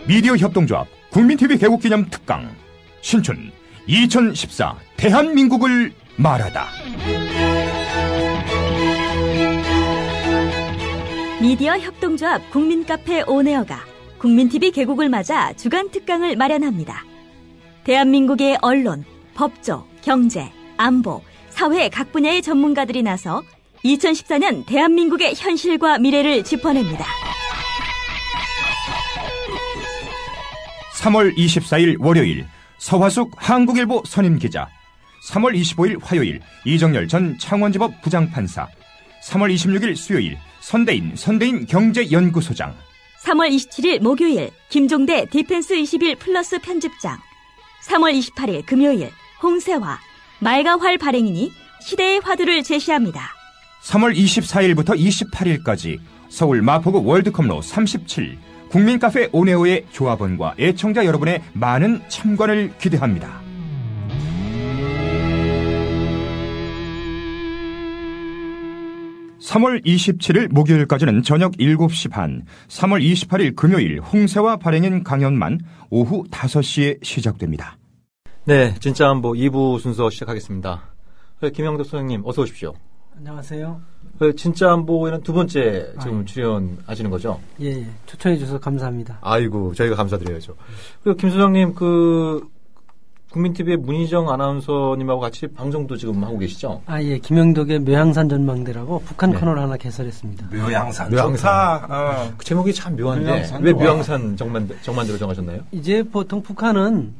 미디어 협동조합 국민TV 개국기념 특강 신춘 2014 대한민국을 말하다. 미디어 협동조합 국민카페 온에어가 국민TV 개국을 맞아 주간 특강을 마련합니다. 대한민국의 언론, 법조, 경제, 안보, 사회 각 분야의 전문가들이 나서 2014년 대한민국의 현실과 미래를 짚어냅니다. 3월 24일 월요일 서화숙 한국일보 선임기자, 3월 25일 화요일 이정열 전 창원지법 부장판사, 3월 26일 수요일 선대인 경제연구소장, 3월 27일 목요일 김종대 디펜스 21 플러스 편집장, 3월 28일 금요일 홍세화 말과 활 발행인이 시대의 화두를 제시합니다. 3월 24일부터 28일까지 서울 마포구 월드컵로 37 국민카페 온에어의 조합원과 애청자 여러분의 많은 참관을 기대합니다. (3월 27일) 목요일까지는 저녁 7시 반, (3월 28일) 금요일 홍세화 발행인 강연만 오후 5시에 시작됩니다. 네, 진짜 안보 2부 순서 시작하겠습니다. 김영덕 소장님 어서 오십시오. 안녕하세요. 진짜 안보에는 두 번째 지금 출연하시는 거죠? 예, 초청해 주셔서 감사합니다. 아이고, 저희가 감사드려야죠. 그리고 김 소장님, 국민TV의 문희정 아나운서님하고 같이 방송도 지금 하고 계시죠? 예, 김영덕의 묘향산 전망대라고 북한 코너를 하나 개설했습니다. 묘향산. 그 제목이 참 묘한데 왜 묘향산 정만대로 정하셨나요? 이제 보통 북한은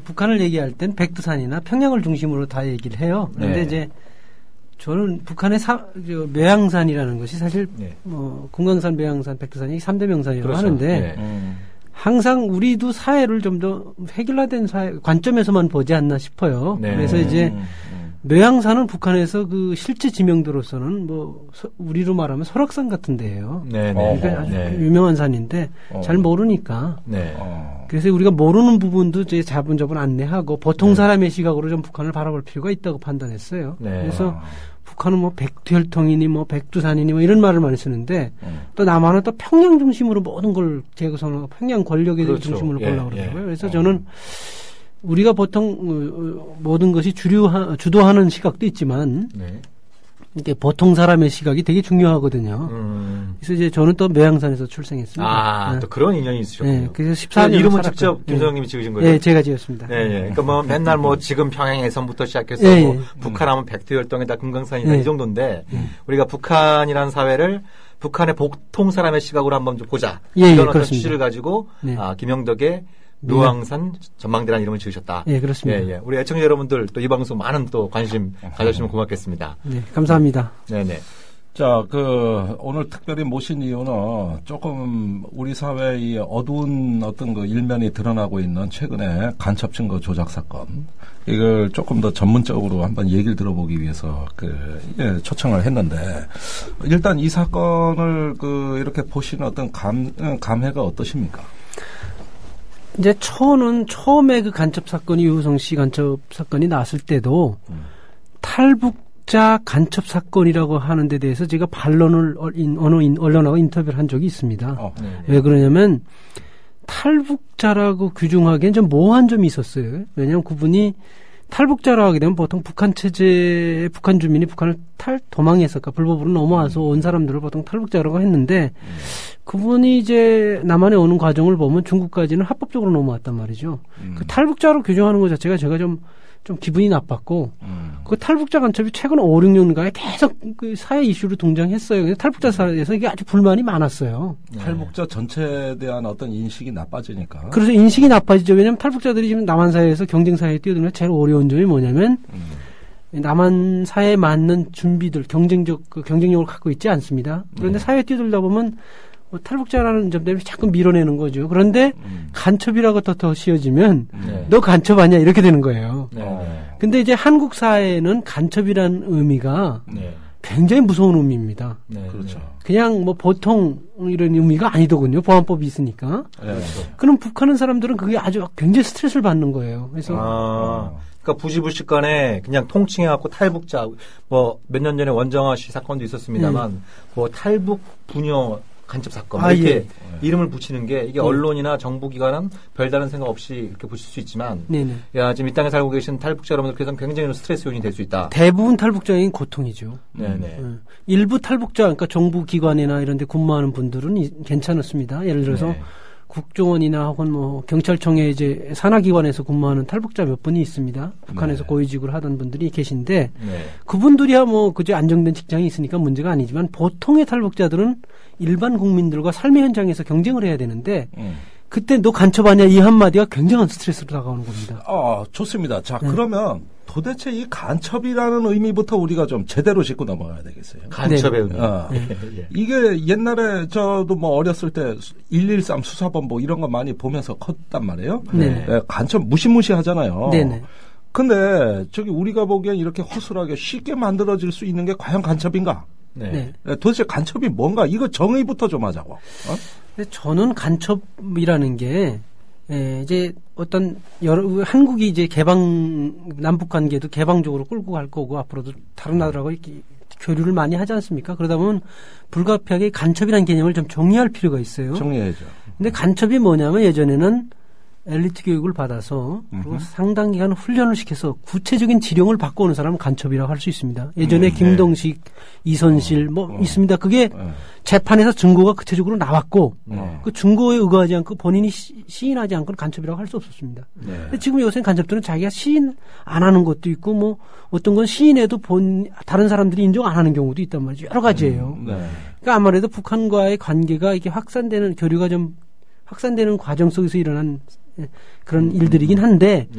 북한을 얘기할 땐 백두산이나 평양을 중심으로 다 얘기를 해요. 그런데 이제 저는 북한의 묘향산이라는 것이 사실 금강산, 묘향산, 백두산이 3대 명산이라고 하는데 항상 우리도 사회를 좀 더 획일화된 사회 관점에서만 보지 않나 싶어요. 그래서 이제 묘향산은 북한에서 그 실제 지명도로서는 우리로 말하면 설악산 같은 데예요. 그러니까 아주 유명한 산인데 잘 모르니까. 그래서 우리가 모르는 부분도 이제 자분자분 안내하고 보통 사람의 시각으로 좀 북한을 바라볼 필요가 있다고 판단했어요. 그래서 북한은 백두혈통이니 백두산이니 이런 말을 많이 쓰는데 또 남한은 또 평양 중심으로 모든 걸 재구성하고 평양 권력의 중심으로 보려고 그러더라고요. 그래서 저는 우리가 보통 모든 것이 주도하는 시각도 있지만 이게 보통 사람의 시각이 되게 중요하거든요. 그래서 이제 저는 또 묘향산에서 출생했습니다. 또 그런 인연이 있으셨군요. 네, 그래서 14년 이름은 직접 김 소장님이 지으신 거예요? 네, 제가 지었습니다. 그러니까 맨날 지금 평양에서부터 시작해서 북한하면 백두혈통이다, 금강산이다 이 정도인데 우리가 북한이라는 사회를 북한의 보통 사람의 시각으로 한번 좀 보자. 이런 어떤 취지를 가지고 김영덕의 묘향산 전망대라는 이름을 지으셨다. 예, 그렇습니다. 우리 애청자 여러분들 또 이 방송 많은 또 관심 가져주시면 고맙겠습니다. 네, 감사합니다. 네네. 자, 오늘 특별히 모신 이유는 조금 우리 사회의 어두운 어떤 일면이 드러나고 있는 최근에 간첩 증거 조작 사건. 이걸 조금 더 전문적으로 한번 얘기를 들어보기 위해서 초청을 했는데, 일단 이 사건을 이렇게 보시는 어떤 감회가 어떠십니까? 이제 처음에 그 간첩 사건이 유호성 씨 간첩 사건이 나왔을 때도 탈북자 간첩 사건이라고 하는 데 대해서 제가 반론을 언론하고 인터뷰를 한 적이 있습니다. 왜 그러냐면 탈북자라고 규정하기엔 좀 모호한 점이 있었어요. 왜냐하면 그분이 탈북자라고 하게 되면 보통 북한 주민이 북한을 도망해서 불법으로 넘어와서 온 사람들을 보통 탈북자라고 했는데 그분이 이제 남한에 오는 과정을 보면 중국까지는 합법적으로 넘어왔단 말이죠. 그 탈북자로 규정하는 것 자체가 제가 좀 기분이 나빴고 그 탈북자 간첩이 최근 5, 6년간에 계속 그 사회 이슈로 등장했어요. 그래서 탈북자 사회에서 이게 아주 불만이 많았어요. 탈북자 전체에 대한 어떤 인식이 나빠지니까. 그래서 인식이 나빠지죠. 왜냐하면 탈북자들이 지금 남한 사회에서 경쟁 사회에 뛰어들면 제일 어려운 점이 뭐냐면 남한 사회에 맞는 준비들, 경쟁력을 갖고 있지 않습니다. 그런데 사회에 뛰어들다 보면 탈북자라는 점 때문에 자꾸 밀어내는 거죠. 그런데 간첩이라고 더 씌워지면 너 간첩 아니야 이렇게 되는 거예요. 근데 이제 한국 사회는 간첩이라는 의미가 굉장히 무서운 의미입니다. 그렇죠. 그냥 보통 이런 의미가 아니더군요. 보안법이 있으니까. 그럼 북한은 사람들은 그게 아주 굉장히 스트레스를 받는 거예요. 그래서 그러니까 부지불식 간에 그냥 통칭해갖고 탈북자 몇 년 전에 원정아 씨 사건도 있었습니다만 탈북 부녀 간첩 사건 이렇게 이름을 붙이는 게 이게 언론이나 정부기관은 별다른 생각 없이 이렇게 보실 수 있지만 야, 지금 이 땅에 살고 계신 탈북자 여러분들께서는 굉장히 스트레스 요인이 될 수 있다. 대부분 탈북자인 고통이죠. 일부 탈북자, 그러니까 정부기관이나 이런 데 근무하는 분들은 괜찮았습니다. 예를 들어서 국정원이나 혹은 뭐 경찰청에 이제 산하기관에서 근무하는 탈북자 몇 분이 있습니다. 북한에서 고위직을 하던 분들이 계신데 그분들이야 뭐 그저 안정된 직장이 있으니까 문제가 아니지만 보통의 탈북자들은 일반 국민들과 삶의 현장에서 경쟁을 해야 되는데 그때 너 간첩하냐 이 한마디가 굉장한 스트레스로 다가오는 겁니다. 좋습니다. 자, 그러면 도대체 이 간첩이라는 의미부터 우리가 좀 제대로 짚고 넘어가야 되겠어요. 간첩의 의미. 이게 옛날에 저도 뭐 어렸을 때 113 수사본부 이런 거 많이 보면서 컸단 말이에요. 간첩 무시무시하잖아요. 근데 저기 우리가 보기엔 이렇게 허술하게 쉽게 만들어질 수 있는 게 과연 간첩인가? 도대체 간첩이 뭔가? 이거 정의부터 좀 하자고. 근데 저는 간첩이라는 게 이제 어떤 한국이 이제 남북 관계도 개방적으로 끌고 갈 거고 앞으로도 다른 나라하고 이렇게 교류를 많이 하지 않습니까? 그러다 보면 불가피하게 간첩이라는 개념을 좀 정리할 필요가 있어요. 정리해야죠. 근데 간첩이 뭐냐면 예전에는 엘리트 교육을 받아서 그리고 상당 기간 훈련을 시켜서 구체적인 지령을 받고 오는 사람은 간첩이라고 할 수 있습니다. 예전에 김동식, 이선실 있습니다. 그게 재판에서 증거가 구체적으로 나왔고 그 증거에 의거하지 않고 본인이 시인하지 않고는 간첩이라고 할 수 없었습니다. 근데 지금 요새는 간첩들은 자기가 시인 안 하는 것도 있고 뭐 어떤 건 시인해도 다른 사람들이 인정 안 하는 경우도 있단 말이죠. 여러 가지예요. 그러니까 아무래도 북한과의 관계가 이게 교류가 좀 확산되는 과정 속에서 일어난 그런 일들이긴 한데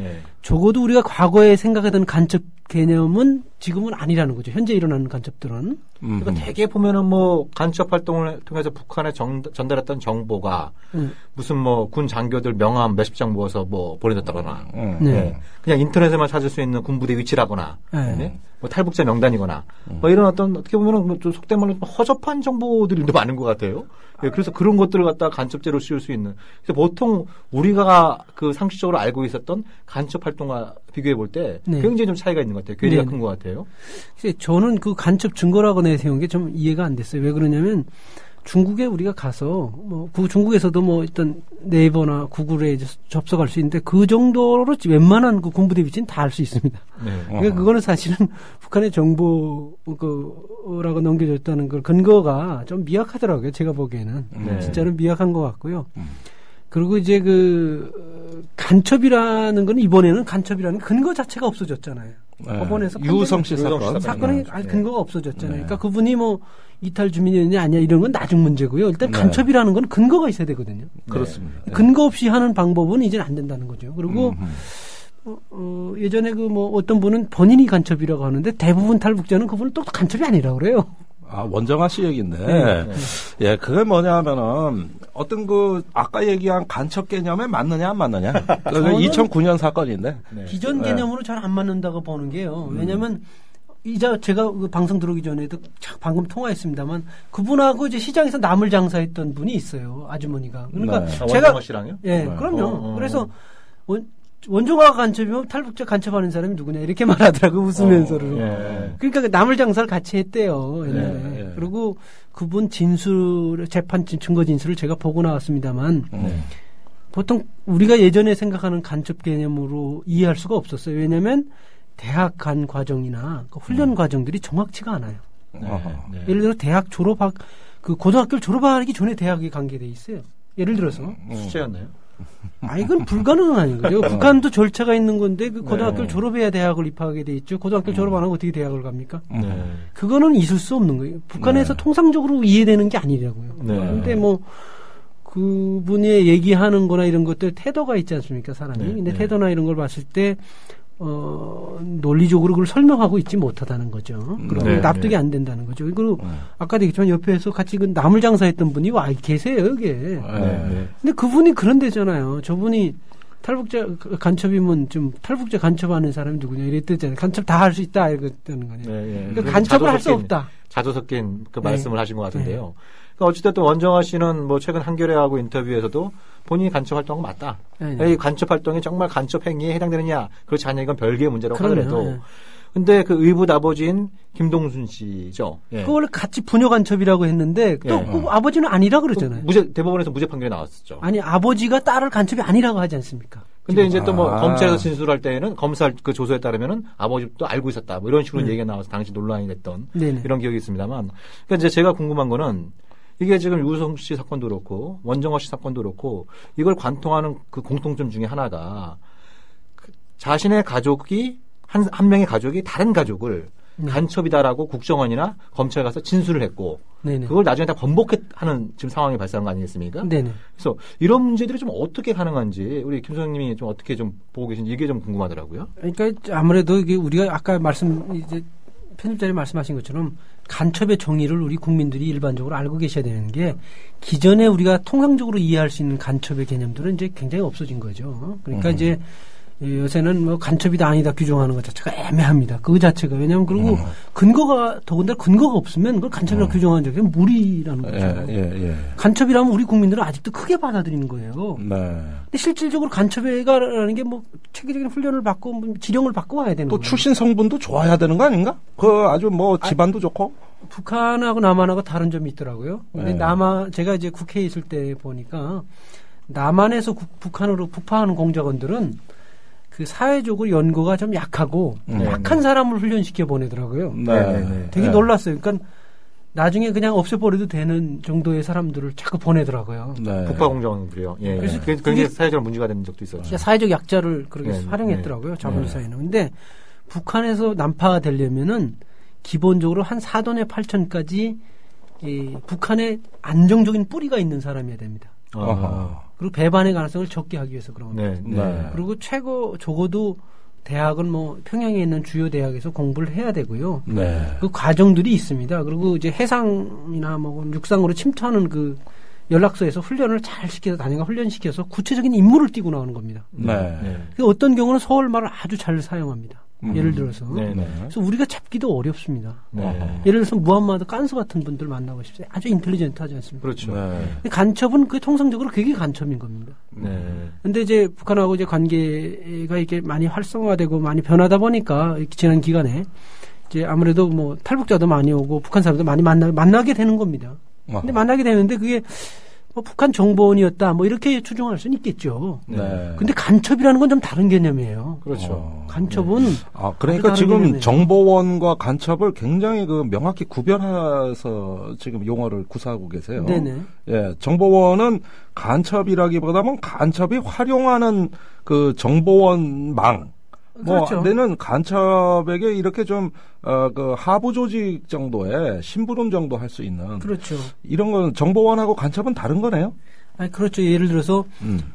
적어도 우리가 과거에 생각하던 간첩 개념은 지금은 아니라는 거죠. 현재 일어나는 간첩들은. 그러니까 대개 보면은 뭐 간첩 활동을 통해서 북한에 전달했던 정보가 무슨 뭐 군 장교들 명함 몇십 장 모아서 뭐 보내줬다거나 그냥 인터넷에만 찾을 수 있는 군부대 위치라거나 뭐 탈북자 명단이거나 뭐 이런 어떻게 보면은 좀 속된 말로 허접한 정보들이 많은 것 같아요. 그래서 그런 것들을 갖다가 간첩죄로 씌울 수 있는. 그래서 보통 우리가 그 상식적으로 알고 있었던 간첩 활동과 비교해 볼 때 굉장히 좀 차이가 있는 것 같아요. 괴리가 큰 것 같아요. 저는 그 간첩 증거라고 내세운 게 좀 이해가 안 됐어요. 왜 그러냐면 중국에 우리가 가서 뭐 중국에서도 뭐 일단 네이버나 구글에 이제 접속할 수 있는데 그 정도로 웬만한 그 군부대 위치는 다 알 수 있습니다. 그러니까 그거는 사실은 북한의 정보라고 넘겨졌다는 걸 근거가 좀 미약하더라고요. 제가 보기에는 진짜로 미약한 것 같고요. 그리고 이제 간첩이라는 건 이번에는 간첩이라는 근거 자체가 없어졌잖아요. 법원에서 유우성 씨 사건의 근거가 없어졌잖아요. 그러니까 그분이 뭐 이탈 주민이었냐 아니냐 이런 건 나중 문제고요. 일단 간첩이라는 건 근거가 있어야 되거든요. 그렇습니다. 근거 없이 하는 방법은 이제는 안 된다는 거죠. 그리고 예전에 어떤 분은 본인이 간첩이라고 하는데 대부분 탈북자는 그분은 또 간첩이 아니라고 그래요. 원정아 씨 얘기인데, 그게 뭐냐면은, 아까 얘기한 간첩 개념에 맞느냐, 안 맞느냐. 그게 2009년 사건인데. 기존 개념으로 잘 안 맞는다고 보는 게요. 왜냐면, 제가 방송 들어오기 전에도 방금 통화했습니다만, 그분하고 이제 시장에서 나물 장사했던 분이 있어요. 아주머니가. 그러니까 제가. 원정아 씨랑요? 그럼요. 그래서, 원종아가 간첩이면 탈북자 간첩하는 사람이 누구냐 이렇게 말하더라고 웃으면서를. 그러니까 나물 장사를 같이 했대요 옛날에. 그리고 그분 재판 증거 진술을 제가 보고 나왔습니다만 보통 우리가 예전에 생각하는 간첩 개념으로 이해할 수가 없었어요. 왜냐하면 대학 간 과정이나 그 훈련 과정들이 정확치가 않아요. 예를 들어 대학 고등학교를 졸업하기 전에 대학에 관계돼 있어요. 예를 들어서 수재였나요? 이건 불가능은 아닌 거죠. 북한도 절차가 있는 건데 고등학교를 졸업해야 대학을 입학하게 돼 있죠. 고등학교를 졸업 안 하고 어떻게 대학을 갑니까? 그거는 있을 수 없는 거예요. 북한에서 통상적으로 이해되는 게 아니라고요. 그런데 그분이 얘기하는 거나 이런 것들 태도가 있지 않습니까, 사람이. 근데 태도나 이런 걸 봤을 때 논리적으로 그걸 설명하고 있지 못하다는 거죠. 그리고 납득이 안 된다는 거죠. 그리고 아까도 얘기했지만 옆에서 같이 나물 장사했던 분이 와 계세요, 여기에. 근데 그분이 그런 데잖아요. 저분이 탈북자 간첩이면 좀 탈북자 간첩하는 사람이 누구냐 이랬댔잖아요. 간첩 다 할 수 있다 이랬다는 거네요. 그러니까 간첩을 할 수 없다. 자주 섞인 그 말씀을 하신 것 같은데요. 그러니까 어찌됐든 원정아 씨는 최근 한겨레하고 인터뷰에서도 본인이 간첩 활동한 거 맞다. 이 간첩 활동이 정말 간첩 행위에 해당되느냐 그렇지 않냐 이건 별개의 문제라고 하더라도 근데 그 의붓 아버지인 김동순 씨죠. 예. 그걸 같이 부녀 간첩이라고 했는데 또 그 아버지는 아니라 그러잖아요. 대법원에서 무죄 판결이 나왔었죠. 아니 아버지가 딸을 간첩이 아니라고 하지 않습니까? 근데 이제 또 뭐 검찰에서 진술할 때에는 검사 그 조서에 따르면은 아버지도 알고 있었다. 뭐 이런 식으로 얘기가 나와서 당시 논란이 됐던 네네. 이런 기억이 있습니다만. 그러니까 이제 제가 궁금한 거는 이게 지금 유성 씨 사건도 그렇고 원정호 씨 사건도 그렇고 이걸 관통하는 그 공통점 중에 하나가 그 자신의 가족이 한 명의 가족이 다른 가족을 간첩이다라고 국정원이나 검찰에 가서 진술을 했고 네네. 그걸 나중에 다 번복하는 지금 상황이 발생한 거 아니겠습니까? 네네. 그래서 이런 문제들이 좀 어떻게 가능한지 우리 김 소장님이 좀 어떻게 좀 보고 계신지 이게 좀 궁금하더라고요. 그러니까 아무래도 이게 우리가 아까 이제 편집자님 말씀하신 것처럼 간첩의 정의를 우리 국민들이 일반적으로 알고 계셔야 되는 게 기존에 우리가 통상적으로 이해할 수 있는 간첩의 개념들은 이제 굉장히 없어진 거죠. 그러니까 이제 요새는 뭐 간첩이다 아니다 규정하는 것 자체가 애매합니다. 그 자체가. 왜냐하면 그리고 근거가 더군다나 근거가 없으면 그걸 간첩이라고 규정하는 적이 무리라는 거죠. 간첩이라면 우리 국민들은 아직도 크게 받아들이는 거예요. 네. 근데 실질적으로 간첩이라는 게 뭐 체계적인 훈련을 받고 뭐 지령을 받고 와야 되는 또 거예요. 출신 성분도 좋아야 되는 거 아닌가? 그 아주 뭐 집안도 좋고. 북한하고 남한하고 다른 점이 있더라고요. 근데 제가 이제 국회에 있을 때 보니까 남한에서 북한으로 북파하는 공작원들은 그 사회적으로 연고가 좀 약하고 약한 사람을 훈련시켜 보내더라고요. 되게 놀랐어요. 그러니까 나중에 그냥 없애버려도 되는 정도의 사람들을 자꾸 보내더라고요. 북파 공작원들이요. 예. 그래서 그게 사회적 문제가 된 적도 있었죠. 사회적 약자를 그렇게 활용했더라고요. 자본사회는. 근데 북한에서 난파가 되려면은 기본적으로 한 4돈에 8천까지 북한에 안정적인 뿌리가 있는 사람이어야 됩니다. 그리고 배반의 가능성을 적게 하기 위해서 그런 겁니다. 그리고 적어도 대학은 뭐 평양에 있는 주요 대학에서 공부를 해야 되고요. 그 과정들이 있습니다. 그리고 이제 해상이나 뭐 육상으로 침투하는 그 연락소에서 훈련을 잘 시켜서 단위가 훈련시켜서 구체적인 임무를 띄고 나오는 겁니다. 어떤 경우는 서울말을 아주 잘 사용합니다. 예를 들어서. 그래서 우리가 잡기도 어렵습니다. 예를 들어서 무함마드 깐스 같은 분들 만나고 싶어요. 아주 인텔리전트하지 않습니까? 그렇죠. 간첩은 그게 통상적으로 그게 간첩인 겁니다. 근데 이제 북한하고 이제 관계가 이렇게 많이 활성화되고 많이 변하다 보니까 지난 기간에 이제 아무래도 뭐 탈북자도 많이 오고 북한 사람도 많이 만나게 되는 겁니다. 근데 만나게 되는데 그게 뭐 북한 정보원이었다 뭐 이렇게 추정할 수는 있겠죠. 근데 간첩이라는 건 좀 다른 개념이에요. 그렇죠. 간첩은 그러니까 지금 개념이에요. 정보원과 간첩을 굉장히 그 명확히 구별해서 지금 용어를 구사하고 계세요. 예, 정보원은 간첩이라기보다는 간첩이 활용하는 그 정보원망. 그렇죠. 내는 간첩에게 이렇게 좀, 그 하부 조직 정도의 심부름 정도 할 수 있는. 그렇죠. 이런 건 정보원하고 간첩은 다른 거네요? 아니, 그렇죠. 예를 들어서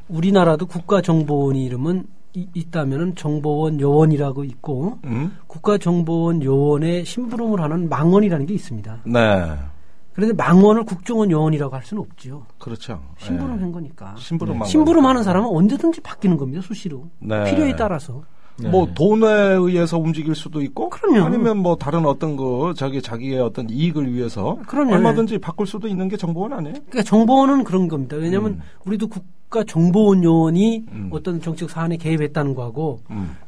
우리나라도 국가정보원이 이름은 있다면은 정보원 요원이라고 있고, 국가정보원 요원의 심부름을 하는 망원이라는 게 있습니다. 그런데 망원을 국정원 요원이라고 할 수는 없죠. 그렇죠. 심부름한 거니까. 심부름하는 사람은 언제든지 바뀌는 겁니다. 수시로. 필요에 따라서. 뭐 돈에 의해서 움직일 수도 있고, 그럼요. 아니면 뭐 다른 어떤 자기의 어떤 이익을 위해서 얼마든지 바꿀 수도 있는 게 정보원 아니에요? 그러니까 정보원은 그런 겁니다. 왜냐하면 우리도 국가정보원 요원이 어떤 정책 사안에 개입했다는 거하고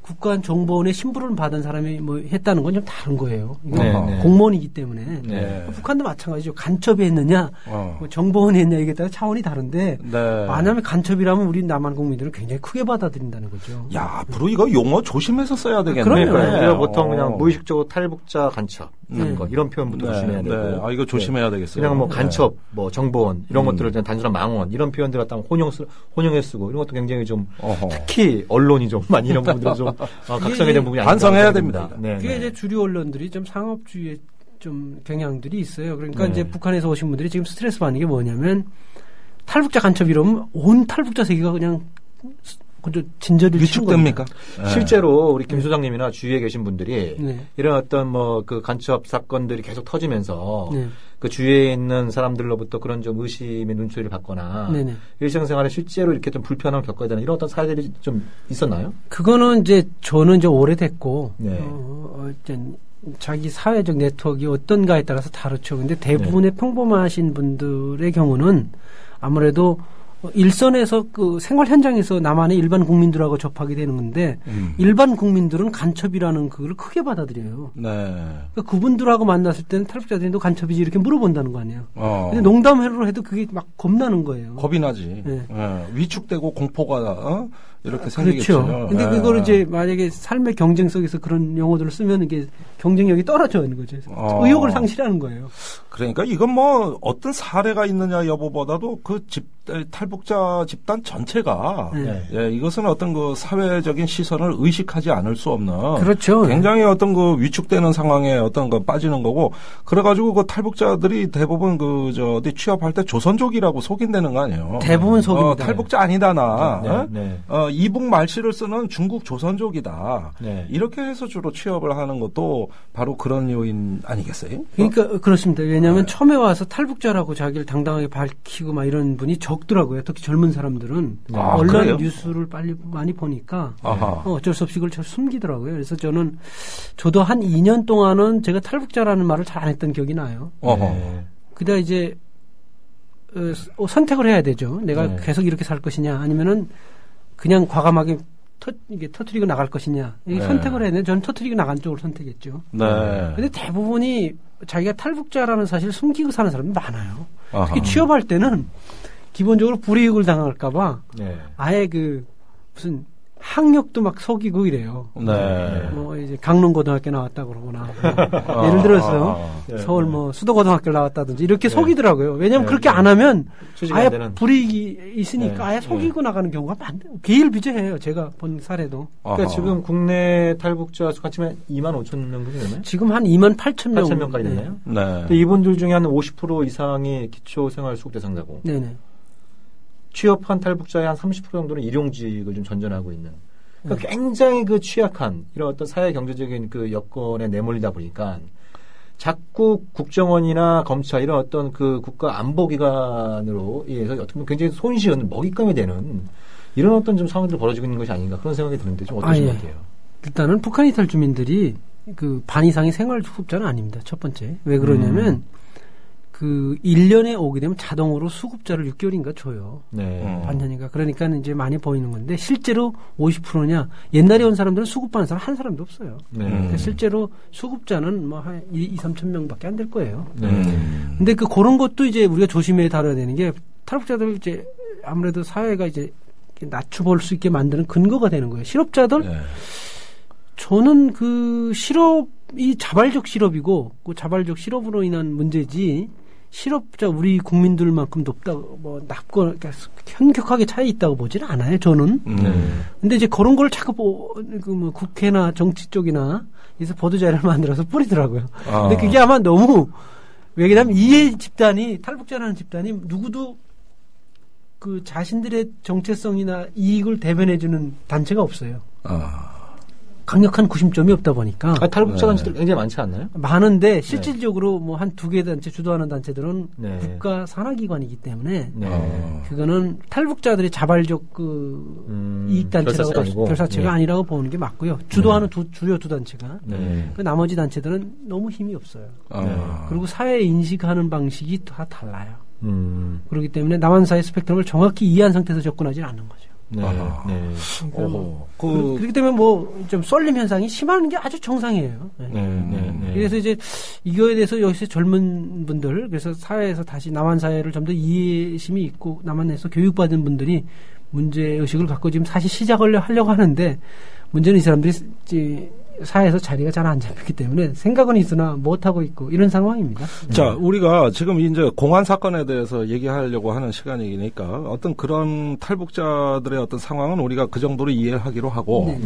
국가정보원의 심부름을 받은 사람이 뭐 했다는 건 좀 다른 거예요. 공무원이기 때문에 북한도 마찬가지죠. 간첩이 했느냐, 뭐 정보원이 했느냐 이게 따라 차원이 다른데 만약에 간첩이라면 우리 남한 국민들은 굉장히 크게 받아들인다는 거죠. 야, 앞으로 이거 용어 조심해서 써야 되겠네요. 그러니까 우리가 보통 그냥 무의식적으로 탈북자 간첩 이런 표현부터 조심해야 되고. 이거 조심해야 되겠어요. 그냥 뭐 간첩, 뭐 정보원 이런 것들을 그냥 단순한 망원 이런 표현들 갖다 혼용해 쓰고 이런 것도 굉장히 좀 특히 언론이 좀 많이 이런 부분들은 좀 각성에 대한 부분이 반성해야 됩니다. 그게 이제 주류 언론들이 좀 상업주의의 좀 경향들이 있어요. 그러니까 이제 북한에서 오신 분들이 지금 스트레스 받는 게 뭐냐면 탈북자 간첩 이러면 온 탈북자 세계가 그냥 진저를 위축됩니까? 실제로 우리 김 소장님이나 주위에 계신 분들이 이런 어떤 뭐 그 간첩 사건들이 계속 터지면서 그 주위에 있는 사람들로부터 그런 좀 의심의 눈초리를 받거나 일상생활에 실제로 이렇게 좀 불편함을 겪어야 되는 이런 어떤 사례들이 좀 있었나요? 그거는 이제 저는 이제 오래됐고 자기 사회적 네트워크가 어떤가에 따라서 다르죠. 근데 대부분의 평범하신 분들의 경우는 아무래도 일선에서 그 생활 현장에서 남한의 일반 국민들하고 접하게 되는 건데 일반 국민들은 간첩이라는 그걸 크게 받아들여요. 네. 그러니까 그분들하고 만났을 때는 탈북자들이 너 간첩이지 이렇게 물어본다는 거 아니에요. 근데 농담으로 해도 그게 막 겁나는 거예요. 겁이 나지. 네. 네. 위축되고 공포가 이렇게 생기겠죠. 그렇죠. 근데 그거를 이제 만약에 삶의 경쟁 속에서 그런 용어들을 쓰면 이게 경쟁력이 떨어지는 거죠. 의욕을 상실하는 거예요. 그러니까 이건 뭐 어떤 사례가 있느냐 여부보다도 그 탈북자 집단 전체가 예, 이것은 어떤 그 사회적인 시선을 의식하지 않을 수 없는 그렇죠. 굉장히 어떤 그 위축되는 상황에 어떤 거 빠지는 거고 그래가지고 그 탈북자들이 대부분 그 어디 취업할 때 조선족이라고 속인다는 거 아니에요. 대부분 속입니다. 탈북자 아니다 나. 이북 말씨를 쓰는 중국 조선족이다. 네. 이렇게 해서 주로 취업을 하는 것도 바로 그런 요인 아니겠어요? 그러니까 그렇습니다. 왜냐하면 처음에 와서 탈북자라고 자기를 당당하게 밝히고 막 이런 분이 적더라고요. 특히 젊은 사람들은 언론 그래요? 뉴스를 많이 보니까 어쩔 수 없이 그걸 잘 숨기더라고요. 그래서 저도 한 2년 동안은 제가 탈북자라는 말을 잘 안 했던 기억이 나요. 그다 이제 선택을 해야 되죠. 내가 계속 이렇게 살 것이냐 아니면은 그냥 과감하게 이게 터트리고 나갈 것이냐. 이 선택을 해야 되는데 저는 터트리고 나간 쪽을 선택했죠. 근데 대부분이 자기가 탈북자라는 사실을 숨기고 사는 사람이 많아요. 특히 취업할 때는 기본적으로 불이익을 당할까봐 아예 그 무슨 학력도 막 속이고 이래요. 뭐 이제 강릉고등학교 나왔다 그러거나 뭐 예를 들어서 서울 뭐 수도고등학교 나왔다든지 이렇게 속이더라고요. 왜냐하면 그렇게 안 하면 아예 불이익이 있으니까 아예 속이고 나가는 경우가 많아요. 비일비재해요. 제가 본 사례도. 그러니까 지금 국내 탈북자 수가 치면 2만 5천 명 정도 되나요? 지금 한 2만 8천 명. 8천 명까지 되나요? 근데 이분들 중에 한 50% 이상이 기초생활수급 대상자고. 네네. 취업한 탈북자의 한 30% 정도는 일용직을 좀 전전하고 있는. 그러니까 굉장히 그 취약한 이런 어떤 사회 경제적인 그 여건에 내몰리다 보니까 자꾸 국정원이나 검찰 이런 어떤 그 국가 안보기관으로 의해서 어떻게 보면 굉장히 손쉬운 먹잇감이 되는 이런 어떤 좀 상황들이 벌어지고 있는 것이 아닌가 그런 생각이 드는데 좀 어떠신 것 같아요? 일단은 북한 이탈 주민들이 그 반 이상의 생활 수급자는 아닙니다. 첫 번째. 왜 그러냐면 그 1년에 오게 되면 자동으로 수급자를 6개월인가 줘요. 반년인가. 그러니까 이제 많이 보이는 건데 실제로 50%냐 옛날에 온 사람들은 수급받는 사람 한 사람도 없어요. 그러니까 실제로 수급자는 뭐 한 2, 3천 명밖에 안 될 거예요. 근데 그런 것도 이제 우리가 조심해 다뤄야 되는 게 탈북자들 이제 아무래도 사회가 이제 낮춰볼 수 있게 만드는 근거가 되는 거예요. 실업자들 저는 그 실업이 자발적 실업이고 그 자발적 실업으로 인한 문제지 실업자 우리 국민들만큼 높다고 뭐 낮고 그러니까 현격하게 차이 있다고 보지는 않아요. 저는. 근데 이제 그런 걸 자꾸 뭐 국회나 정치 쪽이나 그래서 보도 자료를 만들어서 뿌리더라고요. 근데 그게 아마 너무 왜냐하면 이 집단이 탈북자라는 집단이 누구도 그 자신들의 정체성이나 이익을 대변해주는 단체가 없어요. 강력한 구심점이 없다 보니까. 탈북자 단체들 굉장히 많지 않나요? 많은데 실질적으로 뭐 한 2개 단체 주도하는 단체들은 국가 산하기관이기 때문에 그거는 탈북자들의 자발적 그 이익 단체라고 결사체가 아니라고 보는 게 맞고요. 주도하는 주요 두 단체가 그 나머지 단체들은 너무 힘이 없어요. 그리고 사회 인식하는 방식이 다 달라요. 그렇기 때문에 남한사회 스펙트럼을 정확히 이해한 상태에서 접근하지 않는 거죠. 그렇기 때문에 뭐 좀 쏠림 현상이 심한 게 아주 정상이에요. 그래서 이제 이거에 대해서 여기서 젊은 분들 그래서 사회에서 다시 남한 사회를 좀 더 이해심이 있고 남한 내에서 교육받은 분들이 문제 의식을 갖고 지금 사실 시작을 하려고 하는데 문제는 이 사람들이 이제 사회에서 자리가 잘 안 잡혔기 때문에 생각은 있으나 못하고 있고 이런 상황입니다. 자, 우리가 지금 이제 공안 사건에 대해서 얘기하려고 하는 시간이니까 어떤 그런 탈북자들의 어떤 상황은 우리가 그 정도로 이해하기로 하고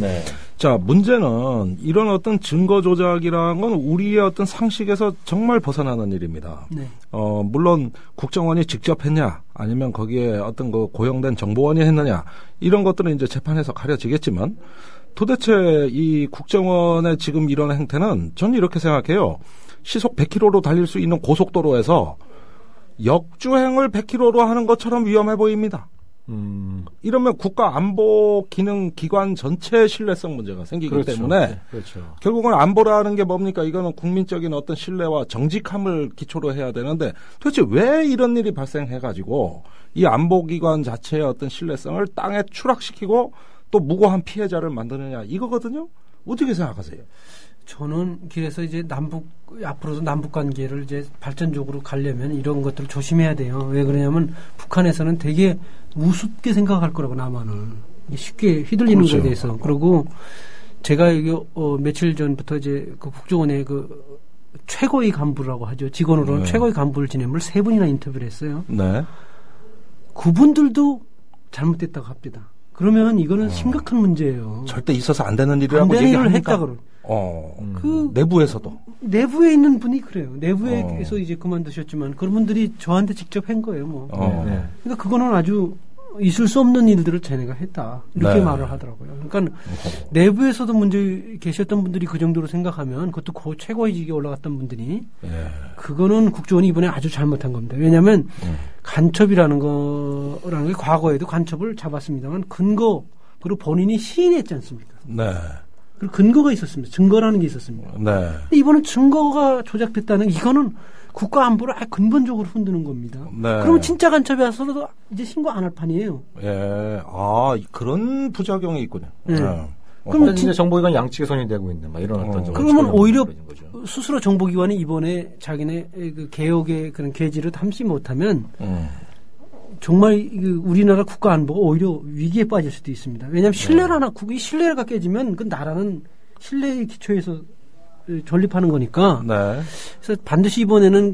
자, 문제는 이런 어떤 증거 조작이라는 건 우리의 어떤 상식에서 정말 벗어나는 일입니다. 물론 국정원이 직접 했냐 아니면 거기에 어떤 그 고용된 정보원이 했느냐 이런 것들은 이제 재판에서 가려지겠지만 도대체 이 국정원의 지금 이런 행태는 저는 이렇게 생각해요. 시속 100km로 달릴 수 있는 고속도로에서 역주행을 100km로 하는 것처럼 위험해 보입니다. 이러면 국가 안보 기능 기관 전체 신뢰성 문제가 생기기 그렇죠. 때문에 그렇죠. 결국은 안보라는 게 뭡니까? 이거는 국민적인 어떤 신뢰와 정직함을 기초로 해야 되는데 도대체 왜 이런 일이 발생해가지고 이 안보기관 자체의 어떤 신뢰성을 땅에 추락시키고 또 무고한 피해자를 만드느냐 이거거든요. 어떻게 생각하세요? 저는 그래서 이제 앞으로도 남북 관계를 이제 발전적으로 가려면 이런 것들을 조심해야 돼요. 왜 그러냐면 북한에서는 되게 우습게 생각할 거라고 남한은 쉽게 휘둘리는 그렇죠. 것에 대해서. 그리고 제가 여기 며칠 전부터 이제 그 국정원의 그 최고위 간부라고 하죠. 직원으로는 최고위 간부를 지낸 분을 3분이나 인터뷰를 했어요. 네. 그분들도 잘못됐다고 합니다. 그러면 이거는 심각한 문제예요. 절대 있어서 안 되는 일이라고 안 되는 일을 얘기합니까? 했다 그러. 그 내부에서도 내부에 있는 분이 그래요. 내부에서 이제 그만두셨지만 그런 분들이 저한테 직접 한 거예요. 뭐. 그러니까 그거는 아주 있을 수 없는 일들을 쟤네가 했다 이렇게 말을 하더라고요. 그러니까 내부에서도 문제 계셨던 분들이 그 정도로 생각하면 그것도 그 최고위직에 올라갔던 분들이 그거는 국정원이 이번에 아주 잘못한 겁니다. 왜냐하면 간첩이라는 게 과거에도 간첩을 잡았습니다만 근거 그리고 본인이 시인했지 않습니까? 네. 그리고 근거가 있었습니다. 증거라는 게 있었습니다. 네. 근데 이번엔 증거가 조작됐다는 이거는 국가 안보를 근본적으로 흔드는 겁니다. 네. 그러면 진짜 간첩이 와서도 이제 신고 안 할 판이에요. 예. 그런 부작용이 있군요. 그러면 진짜 정보기관 양측에 손이 되고 있는 이런 어떤 그러면 오히려 스스로 정보기관이 이번에 자기네 그 개혁의 그런 계지를 담지 못하면 정말 우리나라 국가 안보가 오히려 위기에 빠질 수도 있습니다. 왜냐하면 신뢰가 깨지면 그 나라는 신뢰의 기초에서 존립하는 거니까. 네. 그래서 반드시 이번에는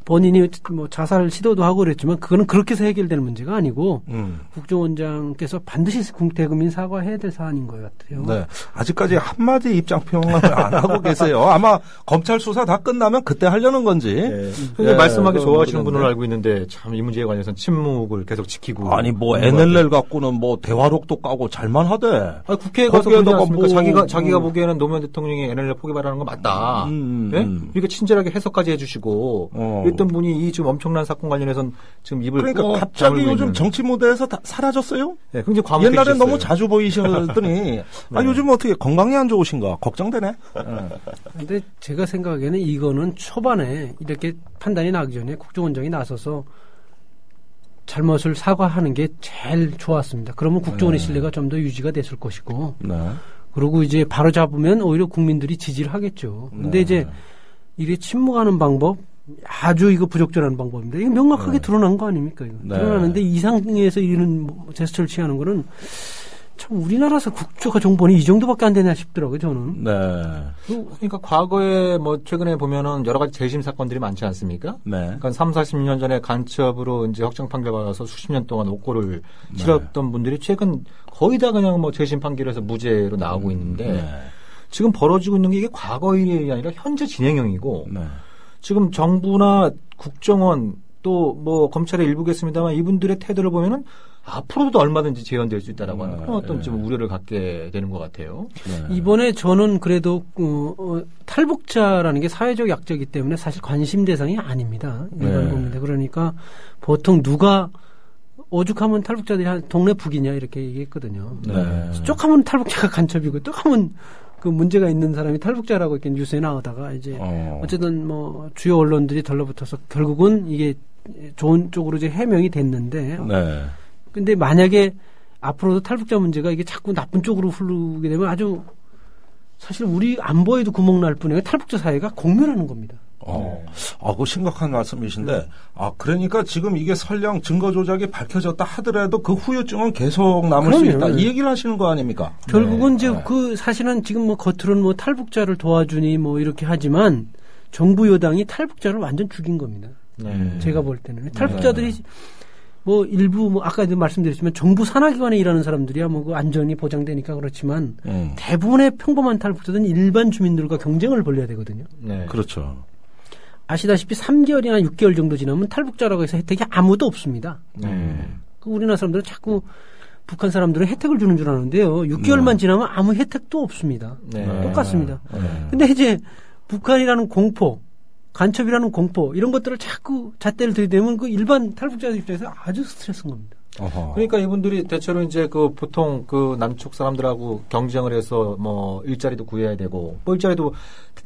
본인이 자살 시도도 하고 그랬지만 그거는 그렇게 해서 해결되는 문제가 아니고 국정원장께서 반드시 대국민 사과해야 될 사안인 것 같아요. 네. 아직까지 한마디 입장 표명을 안 하고 계세요. 아마 검찰 수사 다 끝나면 그때 하려는 건지. 굉장히 말씀하기 좋아하시는 분으로 알고 있는데 참 이 문제에 관해서는 침묵을 계속 지키고. 아니 NLL 갖고는 대화록도 까고 잘만 하대. 국회에 가서 그러지 않습니까? 자기가 보기에는 노무현 대통령이 NLL 포기바라는 건 맞다. 이렇게 친절하게 해석까지 해주시고. 했던 분이 이 지금 엄청난 사건 관련해서는 지금 입을 그러니까 갑자기 요즘 정치 무대에서 다 사라졌어요? 네, 굉장히 과묵해지셨어요. 옛날엔 너무 자주 보이셨더니 요즘 어떻게 건강이 안 좋으신가 걱정되네. 근데 제가 생각에는 이거는 초반에 이렇게 판단이 나기 전에 국정원장이 나서서 잘못을 사과하는 게 제일 좋았습니다. 그러면 국정원의 신뢰가 좀 더 유지가 됐을 것이고. 그리고 이제 바로 잡으면 오히려 국민들이 지지를 하겠죠. 근데 이제 이게 침묵하는 방법 아주 이거 부적절한 방법입니다. 이거 명확하게 드러난 거 아닙니까? 이거. 드러나는데 이상에서 이런 제스처를 취하는 거는 참 우리나라에서 국가 정보는 이 정도밖에 안 되나 싶더라고요, 저는. 그러니까 과거에 최근에 보면은 여러 가지 재심 사건들이 많지 않습니까? 그러니까 30-40년 전에 간첩으로 이제 확정 판결 받아서 수십 년 동안 옥고를 치렀던 분들이 최근 거의 다 그냥 재심 판결에서 무죄로 나오고 있는데 지금 벌어지고 있는 게 이게 과거 일이 아니라 현재 진행형이고 지금 정부나 국정원 또 검찰의 일부겠습니다만 이분들의 태도를 보면은 앞으로도 얼마든지 재현될 수 있다라고 하는 그런 어떤 좀 우려를 갖게 되는 것 같아요. 이번에 저는 그래도 탈북자라는 게 사회적 약자이기 때문에 사실 관심 대상이 아닙니다. 일반 국민들. 그러니까 보통 누가 오죽하면 탈북자들이 동네 북이냐 이렇게 얘기했거든요. 쪽하면 탈북자가 간첩이고 쪽하면 그 문제가 있는 사람이 탈북자라고 이렇게 뉴스에 나오다가 이제 어쨌든 주요 언론들이 달라붙어서 결국은 이게 좋은 쪽으로 이제 해명이 됐는데 근데 만약에 앞으로도 탈북자 문제가 이게 자꾸 나쁜 쪽으로 흐르게 되면 아주 사실 우리 안보에도 구멍 날 뿐이에요. 탈북자 사회가 공멸하는 겁니다. 그거 심각한 말씀이신데, 그러니까 지금 이게 설령 증거 조작이 밝혀졌다 하더라도 그 후유증은 계속 남을 수 있다. 이 얘기를 하시는 거 아닙니까? 결국은 이제 사실은 지금 겉으로는 탈북자를 도와주니 이렇게 하지만 정부 여당이 탈북자를 완전 죽인 겁니다. 제가 볼 때는. 탈북자들이 일부 아까도 말씀드렸지만 정부 산하기관에 일하는 사람들이야 그 안전이 보장되니까 그렇지만 대부분의 평범한 탈북자들은 일반 주민들과 경쟁을 벌여야 되거든요. 그렇죠. 아시다시피 3개월이나 6개월 정도 지나면 탈북자라고 해서 혜택이 아무도 없습니다. 우리나라 사람들은 자꾸 북한 사람들은 혜택을 주는 줄 아는데요. 6개월만 지나면 아무 혜택도 없습니다. 똑같습니다. 근데 이제 북한이라는 공포, 간첩이라는 공포 이런 것들을 자꾸 잣대를 들이대면 그 일반 탈북자들 입장에서 아주 스트레스인 겁니다. 그러니까 이분들이 대체로 이제 그 보통 그 남쪽 사람들하고 경쟁을 해서 뭐 일자리도 구해야 되고 뭐 일자리도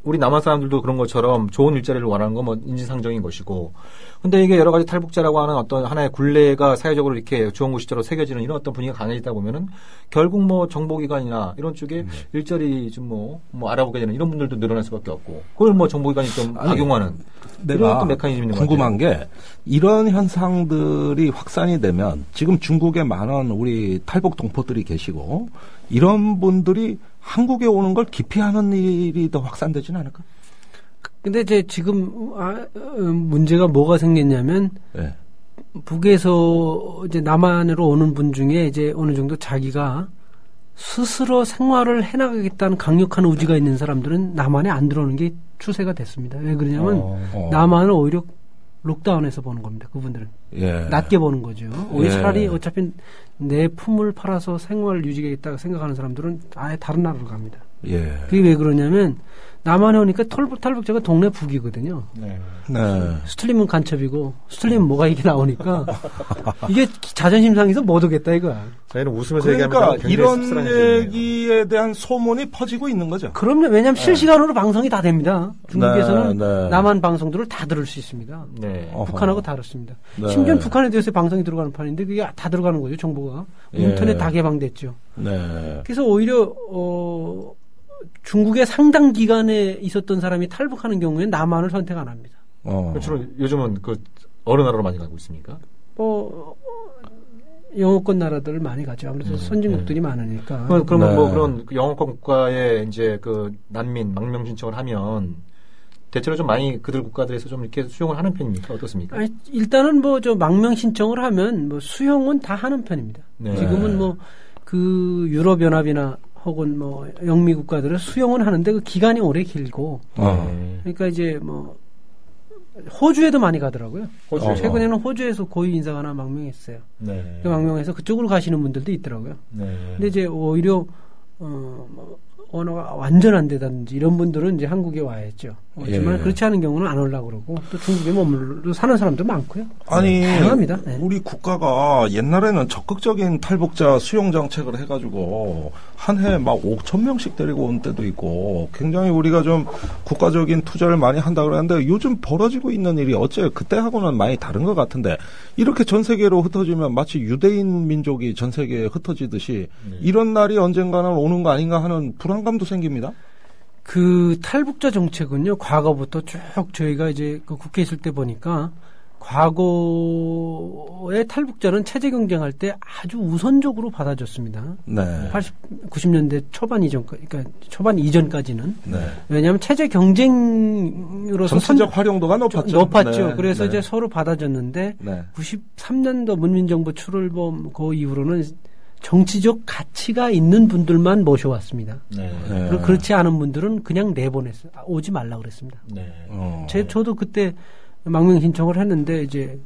우리 남한 사람들도 그런 것처럼 좋은 일자리를 원하는 건 뭐 인지상정인 것이고 근데 이게 여러 가지 탈북자라고 하는 어떤 하나의 굴레가 사회적으로 이렇게 주원구시처럼 새겨지는 이런 어떤 분위기가 강해지다 보면은 결국 뭐 정보기관이나 이런 쪽에 일자리 좀 뭐 알아보게 되는 이런 분들도 늘어날 수밖에 없고 그걸 뭐 정보기관이 좀 악용하는 이런 어떤 메커니즘이 있는 것 같아요. 궁금한 게 이런 현상들이 확산이 되면 지금 중국에 많은 우리 탈북 동포들이 계시고 이런 분들이 한국에 오는 걸 기피하는 일이 더 확산되지는 않을까? 근데 이제 지금 문제가 뭐가 생겼냐면 네. 북에서 이제 남한으로 오는 분 중에 이제 어느 정도 자기가 스스로 생활을 해나가겠다는 강력한 의지가 있는 사람들은 남한에 안 들어오는 게 추세가 됐습니다. 왜 그러냐면 남한을 오히려 록다운해서 보는 겁니다. 그분들은 낮게 보는 거죠. 오히려 차라리 어차피 내 품을 팔아서 생활을 유지하겠다고 생각하는 사람들은 아예 다른 나라로 갑니다. 그게 왜 그러냐면 남한에 오니까 탈북자가 동네 북이거든요. 수틀리면 간첩이고 수틀리면 뭐가 이게 나오니까 이게 자존심 상해서 못 오겠다 이거야. 저희는 웃으면서 그러니까 이런 얘기에 대한 소문이 퍼지고 있는 거죠. 그럼요. 왜냐하면 실시간으로 방송이 다 됩니다. 중국에서는 남한 방송들을 다 들을 수 있습니다. 북한하고 다릅니다. 심지어 북한에 대해서 방송이 들어가는 판인데 그게 다 들어가는 거죠. 정보가. 인터넷 다 개방됐죠. 그래서 오히려 중국의 상당 기간에 있었던 사람이 탈북하는 경우에는 남한을 선택 안 합니다. 주로 요즘은 그 어느 나라로 많이 가고 있습니까? 영어권 나라들을 많이 가죠. 아무래도 선진국들이 많으니까. 그러면 뭐 그런 영어권 국가에 이제 그 난민 망명 신청을 하면 대체로 좀 많이 그들 국가들에서 좀 이렇게 수용을 하는 편입니까? 어떻습니까? 아니, 일단은 뭐 저 망명 신청을 하면 뭐 수용은 다 하는 편입니다. 지금은 뭐 그 유럽 연합이나 혹은 뭐 영미 국가들은 수용은 하는데 그 기간이 오래 길고 그러니까 이제 뭐 호주에도 많이 가더라고요. 최근에는 호주에서 고위 인사가 하나 망명했어요. 그 망명해서 그쪽으로 가시는 분들도 있더라고요. 근데 이제 오히려 언어가 완전 안 되다든지 이런 분들은 이제 한국에 와야죠. 하지만 그렇지 않은 경우는 안 오려고 그러고 또 중국에 머물러 사는 사람도 많고요. 아니, 다양합니다. 우리 국가가 옛날에는 적극적인 탈북자 수용 정책을 해가지고 한 해 막 5,000명씩 데리고 온 때도 있고 굉장히 우리가 좀 국가적인 투자를 많이 한다 그러는데 요즘 벌어지고 있는 일이 어째 그때하고는 많이 다른 것 같은데 이렇게 전 세계로 흩어지면 마치 유대인 민족이 전 세계에 흩어지듯이 이런 날이 언젠가는 오는 거 아닌가 하는 불안감도 생깁니다. 그 탈북자 정책은요, 과거부터 쭉 저희가 이제 그 국회에 있을 때 보니까 과거의 탈북자는 체제 경쟁할 때 아주 우선적으로 받아줬습니다. 90년대 초반 이전까지, 그러니까 초반 이전까지는. 왜냐하면 체제 경쟁으로서 정치적 활용도가 높았죠. 그래서 이제 서로 받아줬는데 93년도 문민정부 출범 그 이후로는 정치적 가치가 있는 분들만 모셔왔습니다. 그렇지 않은 분들은 그냥 내보냈어요. 오지 말라 그랬습니다. 저도 그때 망명 신청을 했는데 이제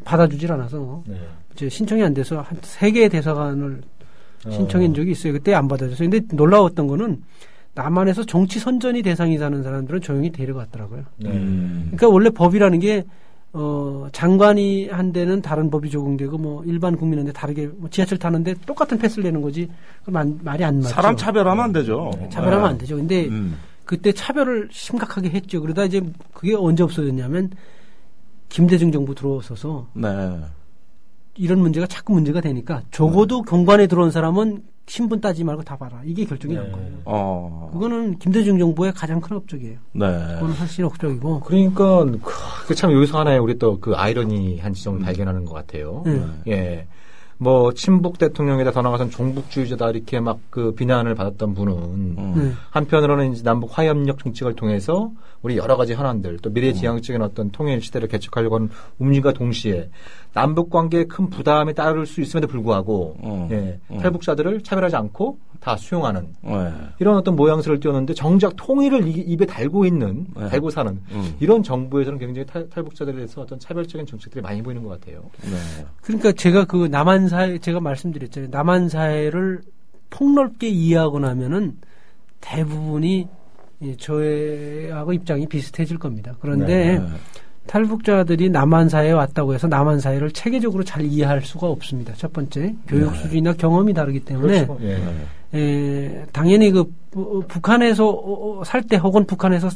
받아주질 않아서 이제 신청이 안 돼서 한 3개의 대사관을 신청한 적이 있어요. 그때 안 받아줬어요. 근데 놀라웠던 거는 남한에서 정치 선전이 대상이 사는 사람들은 조용히 데려갔더라고요. 그러니까 원래 법이라는 게 장관이 한 데는 다른 법이 적용되고 뭐 일반 국민한테 다르게 뭐 지하철 타는데 똑같은 패스를 내는 거지. 말이 안 맞죠. 사람 차별하면 안 되죠. 차별하면 안 되죠. 근데 그때 차별을 심각하게 했죠. 그러다 이제 그게 언제 없어졌냐면 김대중 정부 들어서서 이런 문제가 자꾸 문제가 되니까 적어도 경관에 들어온 사람은 신분 따지지 말고 다 봐라. 이게 결정이 난 거예요. 그거는 김대중 정부의 가장 큰 업적이에요. 그건 사실 업적이고. 그러니까 참 여기서 하나의 우리 또 그 아이러니한 지점을 발견하는 것 같아요. 뭐 친북 대통령에다 더 나가서는 종북주의자다 이렇게 막 그 비난을 받았던 분은 한편으로는 이제 남북 화협력 정책을 통해서 우리 여러 가지 현안들 또 미래지향적인 어떤 통일 시대를 개척하려고 하는 움직임과 동시에 남북 관계에 큰 부담이 따를 수 있음에도 불구하고 탈북자들을 차별하지 않고 다 수용하는 이런 어떤 모양새를 띄웠는데 정작 통일을 입에 달고 있는 달고 사는 이런 정부에서는 굉장히 탈북자들에 대해서 어떤 차별적인 정책들이 많이 보이는 것 같아요. 그러니까 제가 그 남한 사회 제가 말씀드렸잖아요. 남한 사회를 폭넓게 이해하고 나면은 대부분이 저하고 입장이 비슷해질 겁니다. 그런데 탈북자들이 남한 사회에 왔다고 해서 남한 사회를 체계적으로 잘 이해할 수가 없습니다. 첫 번째, 교육 수준이나 경험이 다르기 때문에 그렇죠. 당연히 그 북한에서 살 때 혹은 북한에서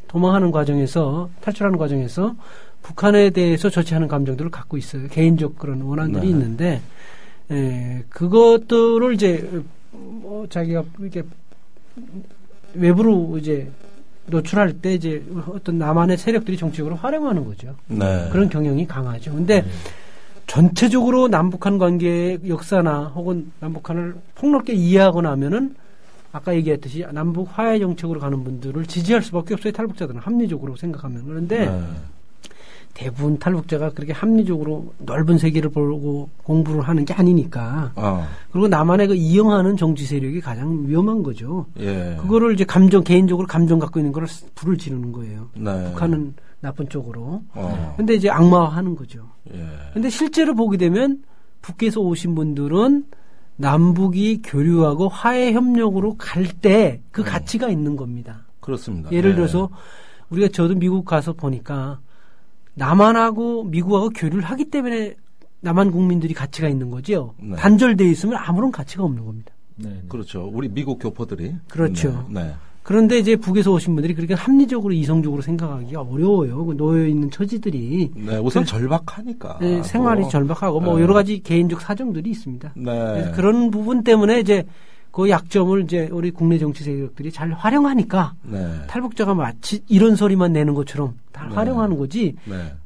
도망하는 과정에서 탈출하는 과정에서 북한에 대해서 좋지 않은 감정들을 갖고 있어요. 개인적 그런 원한들이 있는데 그것들을 이제 자기가 이렇게 외부로 이제 노출할 때 이제 어떤 남한의 세력들이 정치적으로 활용하는 거죠. 네. 그런 경향이 강하죠. 근데 전체적으로 남북한 관계의 역사나 혹은 남북한을 폭넓게 이해하고 나면은 아까 얘기했듯이 남북 화해 정책으로 가는 분들을 지지할 수밖에 없어요. 탈북자들은 합리적으로 생각하면. 그런데 대부분 탈북자가 그렇게 합리적으로 넓은 세계를 보고 공부를 하는 게 아니니까. 그리고 남한의 그 이용하는 정치 세력이 가장 위험한 거죠. 예. 그거를 이제 개인적으로 감정 갖고 있는 걸 불을 지르는 거예요. 네. 북한은 나쁜 쪽으로. 근데 이제 악마화하는 거죠. 예. 근데 실제로 보게 되면 북에서 오신 분들은 남북이 교류하고 화해 협력으로 갈 때 그 가치가 있는 겁니다. 그렇습니다. 예를 들어서 우리가 저도 미국 가서 보니까 남한하고 미국하고 교류를 하기 때문에 남한 국민들이 가치가 있는 거죠. 네. 단절돼 있으면 아무런 가치가 없는 겁니다. 네. 그렇죠. 우리 미국 교포들이. 그렇죠. 네. 그런데 이제 북에서 오신 분들이 그렇게 합리적으로 이성적으로 생각하기가 어려워요. 놓여 있는 처지들이. 네, 우선 절박하니까. 네, 생활이 절박하고 뭐 여러 가지 개인적 사정들이 있습니다. 네. 그래서 그런 부분 때문에 이제 그 약점을 이제 우리 국내 정치 세력들이 잘 활용하니까 탈북자가 마치 이런 소리만 내는 것처럼 다 활용하는 거지.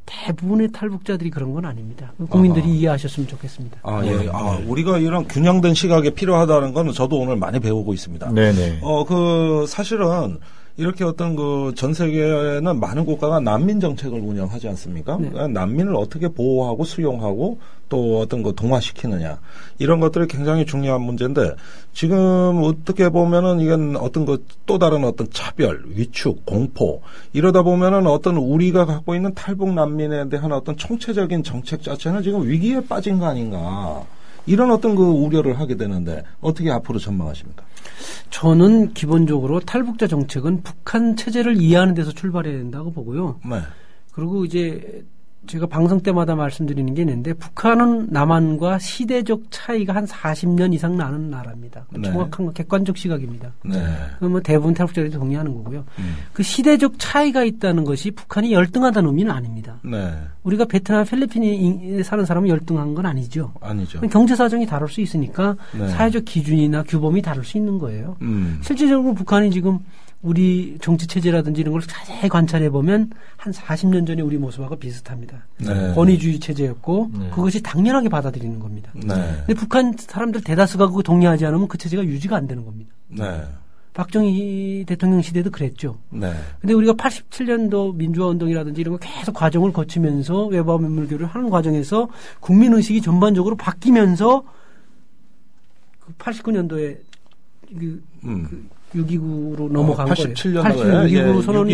대부분의 탈북자들이 그런 건 아닙니다. 국민들이 이해하셨으면 좋겠습니다. 예. 우리가 이런 균형된 시각이 필요하다는 건 저도 오늘 많이 배우고 있습니다. 네네. 사실은 이렇게 어떤 전 세계에는 많은 국가가 난민 정책을 운영하지 않습니까? 네. 그러니까 난민을 어떻게 보호하고 수용하고 또 어떤 동화시키느냐 이런 것들이 굉장히 중요한 문제인데 지금 어떻게 보면은 이건 어떤 또 다른 어떤 차별, 위축, 공포 이러다 보면은 어떤 우리가 갖고 있는 탈북 난민에 대한 어떤 총체적인 정책 자체는 지금 위기에 빠진 거 아닌가? 이런 어떤 우려를 하게 되는데 어떻게 앞으로 전망하십니까? 저는 기본적으로 탈북자 정책은 북한 체제를 이해하는 데서 출발해야 된다고 보고요. 네. 그리고 이제 제가 방송 때마다 말씀드리는 게 있는데 북한은 남한과 시대적 차이가 한 40년 이상 나는 나라입니다. 정확한 건 객관적 시각입니다. 그러면 대부분 탈북자들이 동의하는 거고요. 그 시대적 차이가 있다는 것이 북한이 열등하다는 의미는 아닙니다. 우리가 베트남, 필리핀에 사는 사람은 열등한 건 아니죠. 아니죠. 경제 사정이 다를 수 있으니까 사회적 기준이나 규범이 다를 수 있는 거예요. 실질적으로 북한이 지금 우리 정치 체제라든지 이런 걸 자세히 관찰해 보면 한 40년 전에 우리 모습하고 비슷합니다. 권위주의 체제였고 그것이 당연하게 받아들이는 겁니다. 근데 북한 사람들 대다수가 그거 동의하지 않으면 그 체제가 유지가 안 되는 겁니다. 박정희 대통령 시대도 그랬죠. 근데 우리가 87년도 민주화 운동이라든지 이런 거 계속 과정을 거치면서 외부와 민물교류를 하는 과정에서 국민 의식이 전반적으로 바뀌면서 그 89년도에 6.29로 넘어간 거예요. 87년도에 6.29 선언이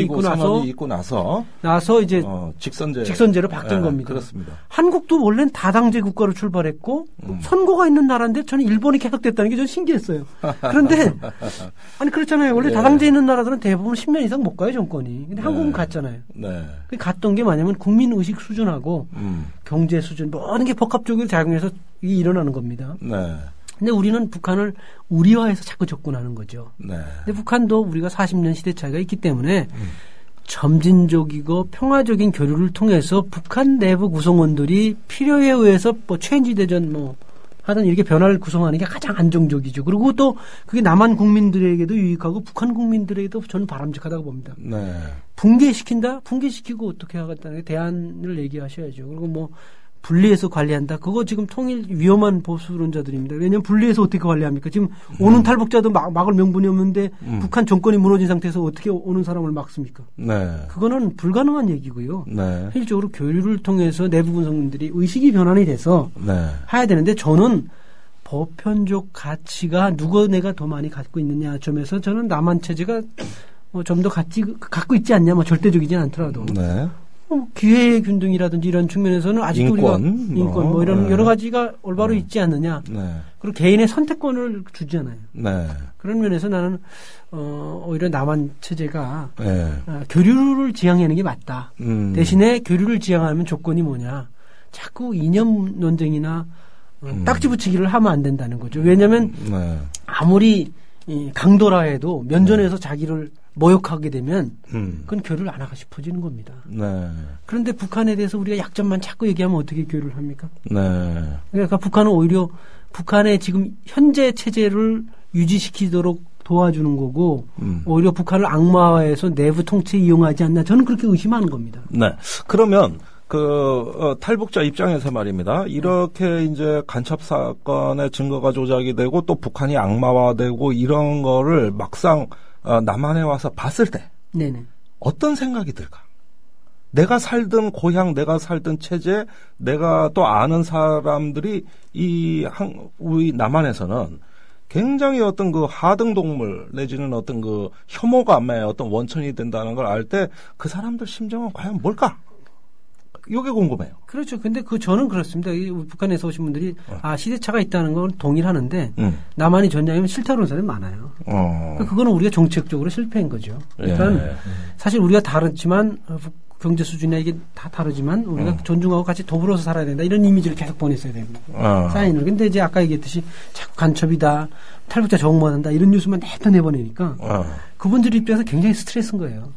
있고 나서 이제 직선제로 바뀐 겁니다. 그렇습니다. 한국도 원래는 다당제 국가로 출발했고 선거가 있는 나라인데 저는 일본이 개혁됐다는 게 좀 신기했어요. 그런데 아니 그렇잖아요. 원래 다당제 있는 나라들은 대부분 10년 이상 못 가요 정권이. 근데 한국은 갔잖아요. 갔던 게 뭐냐면 국민 의식 수준하고 경제 수준 모든 게 복합적으로 작용해서 이게 일어나는 겁니다. 근데 우리는 북한을 우리화해서 자꾸 접근하는 거죠. 근데 북한도 우리가 40년 시대 차이가 있기 때문에 점진적이고 평화적인 교류를 통해서 북한 내부 구성원들이 필요에 의해서 최인지 대전 하든 이렇게 변화를 구성하는 게 가장 안정적이죠. 그리고 또 그게 남한 국민들에게도 유익하고 북한 국민들에게도 저는 바람직하다고 봅니다. 붕괴시킨다? 붕괴시키고 어떻게 하겠다는 대안을 얘기하셔야죠. 그리고 분리해서 관리한다. 그거 지금 통일 위험한 보수론자들입니다. 왜냐하면 분리해서 어떻게 관리합니까? 지금 오는 탈북자도 막을 명분이 없는데 북한 정권이 무너진 상태에서 어떻게 오는 사람을 막습니까? 그거는 불가능한 얘기고요. 실질적으로 교류를 통해서 내부 군성민들이 의식이 변환이 돼서 해야 되는데 저는 보편적 가치가 내가 더 많이 갖고 있느냐 점에서 저는 남한 체제가 좀 더 갖고 있지 않냐 절대적이진 않더라도 기회균등이라든지 이런 측면에서는 아직도 인권 뭐 이런 여러 가지가 올바로 있지 않느냐. 그리고 개인의 선택권을 주잖아요. 그런 면에서 나는 오히려 남한 체제가 교류를 지향하는 게 맞다. 대신에 교류를 지향하면 조건이 뭐냐. 자꾸 이념 논쟁이나 딱지 붙이기를 하면 안 된다는 거죠. 왜냐하면 아무리 강도라 해도 면전에서 자기를 모욕하게 되면 그건 교류를 안 하고 싶어지는 겁니다. 그런데 북한에 대해서 우리가 약점만 자꾸 얘기하면 어떻게 교류를 합니까? 그러니까 북한은 오히려 북한의 지금 현재 체제를 유지시키도록 도와주는 거고 오히려 북한을 악마화해서 내부 통치에 이용하지 않나 저는 그렇게 의심하는 겁니다. 그러면 탈북자 입장에서 말입니다. 이렇게 이제 간첩 사건의 증거가 조작이 되고 또 북한이 악마화되고 이런 거를 막상 남한에 와서 봤을 때 어떤 생각이 들까? 내가 살던 고향, 내가 살던 체제, 내가 또 아는 사람들이 우리 남한에서는 굉장히 어떤 그 하등동물 내지는 어떤 그 혐오감의 어떤 원천이 된다는 걸 알 때 그 사람들 심정은 과연 뭘까? 이게 궁금해요. 그렇죠. 근데 저는 그렇습니다. 북한에서 오신 분들이 시대차가 있다는 건 동일하는데 남한이 전쟁이면 싫다는 사람이 많아요. 그거는 우리가 정책적으로 실패한 거죠. 그러니까 사실 우리가 다르지만 경제 수준이나 이게 다 다르지만 우리가 존중하고 같이 더불어서 살아야 된다. 이런 이미지를 계속 보냈어야 됩니다. 사인을. 근데 이제 아까 얘기했듯이 자꾸 간첩이다. 탈북자 적응한다. 이런 뉴스만 내다 내보내니까 그분들 입장에서 굉장히 스트레스인 거예요.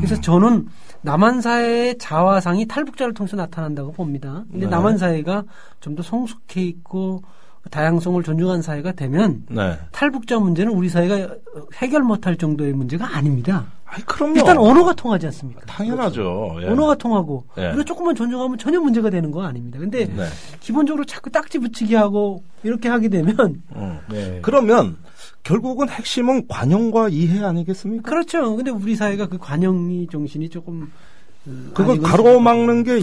그래서 저는 남한 사회의 자화상이 탈북자를 통해서 나타난다고 봅니다. 근데 남한 사회가 좀 더 성숙해 있고 다양성을 존중하는 사회가 되면 탈북자 문제는 우리 사회가 해결 못할 정도의 문제가 아닙니다. 그럼요. 일단 언어가 통하지 않습니까? 당연하죠. 그렇죠. 언어가 통하고 우리가 조금만 존중하면 전혀 문제가 되는 거 아닙니다. 근데 기본적으로 자꾸 딱지 붙이기 하고 이렇게 하게 되면 그러면 결국은 핵심은 관용과 이해 아니겠습니까? 그렇죠. 근데 우리 사회가 그 관용이 정신이 조금 그걸 가로막는 게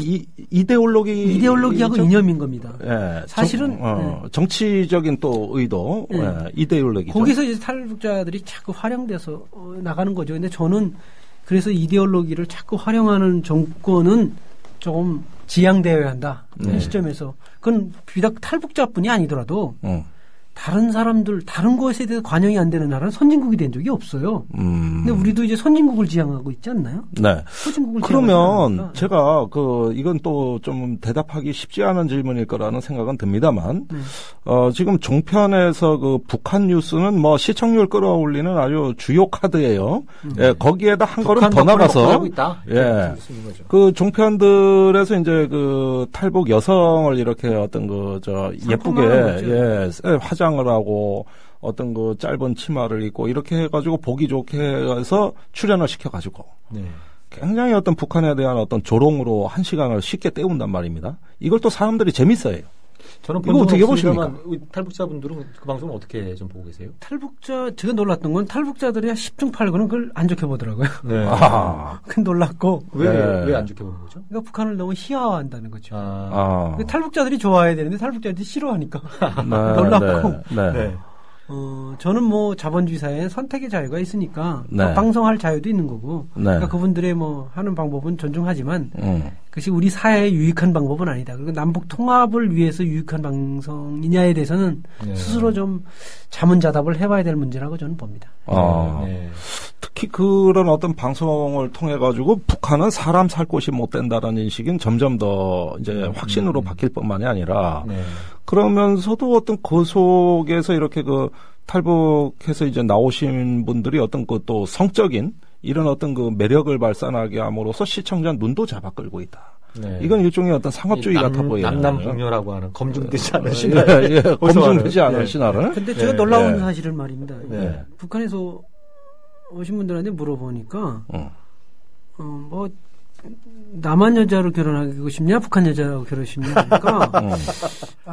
이데올로기하고 이념인 겁니다. 사실은 정치적인 또 의도, 이데올로기죠. 거기서 이제 탈북자들이 자꾸 활용돼서 나가는 거죠. 근데 저는 그래서 이데올로기를 자꾸 활용하는 정권은 조금 지양되어야 한다. 이 시점에서 그건 비단 탈북자뿐이 아니더라도 다른 사람들, 다른 것에 대해서 관용이 안 되는 나라는 선진국이 된 적이 없어요. 근데 우리도 이제 선진국을 지향하고 있지 않나요? 선진국을 그러면 제가 이건 또 좀 대답하기 쉽지 않은 질문일 거라는 생각은 듭니다만, 지금 종편에서 그 북한 뉴스는 뭐 시청률 끌어올리는 아주 주요 카드예요. 거기에다 한 걸음 더 나가서, 그 종편들에서 이제 그 탈북 여성을 이렇게 어떤 예쁘게, 화장을 하고 어떤 그 짧은 치마를 입고 이렇게 해가지고 보기 좋게 해서 출연을 시켜가지고 굉장히 어떤 북한에 대한 어떤 조롱으로 한 시간을 쉽게 때운단 말입니다. 이걸 또 사람들이 재밌어요. 저는 이거 어떻게 보십니까? 탈북자분들은 그 방송을 어떻게 좀 보고 계세요? 제가 놀랐던 건 탈북자들이 10중 8구는 그걸 안 좋게 보더라고요. 그 놀랐고. 왜 안 좋게 보는 거죠? 그러니까 북한을 너무 희화한다는 거죠. 탈북자들이 좋아해야 되는데 탈북자들이 싫어하니까. 놀랐고. 저는 뭐 자본주의 사회에 선택의 자유가 있으니까 방송할 자유도 있는 거고 그러니까 그분들의 뭐 하는 방법은 존중하지만 그것이 우리 사회에 유익한 방법은 아니다. 그리고 남북 통합을 위해서 유익한 방송이냐에 대해서는 스스로 좀 자문자답을 해봐야 될 문제라고 저는 봅니다. 특히 그런 어떤 방송을 통해 가지고 북한은 사람 살 곳이 못 된다라는 인식은 점점 더 이제 확신으로 바뀔 뿐만이 아니라 그러면서도 어떤 그 속에서 이렇게 그 탈북해서 이제 나오신 분들이 어떤 그 또 성적인 이런 어떤 그 매력을 발산하게 함으로써 시청자 눈도 잡아 끌고 있다. 이건 일종의 어떤 상업주의 같아 보여요. 남남북녀라고 하는 검증되지 않은 신화를. 검증되지 않은 신화를. 근데 제가 놀라운 사실은 말입니다. 북한에서 오신 분들한테 물어보니까 뭐 남한 여자로 결혼하고 싶냐 북한 여자하고 결혼하고 싶냐 하니까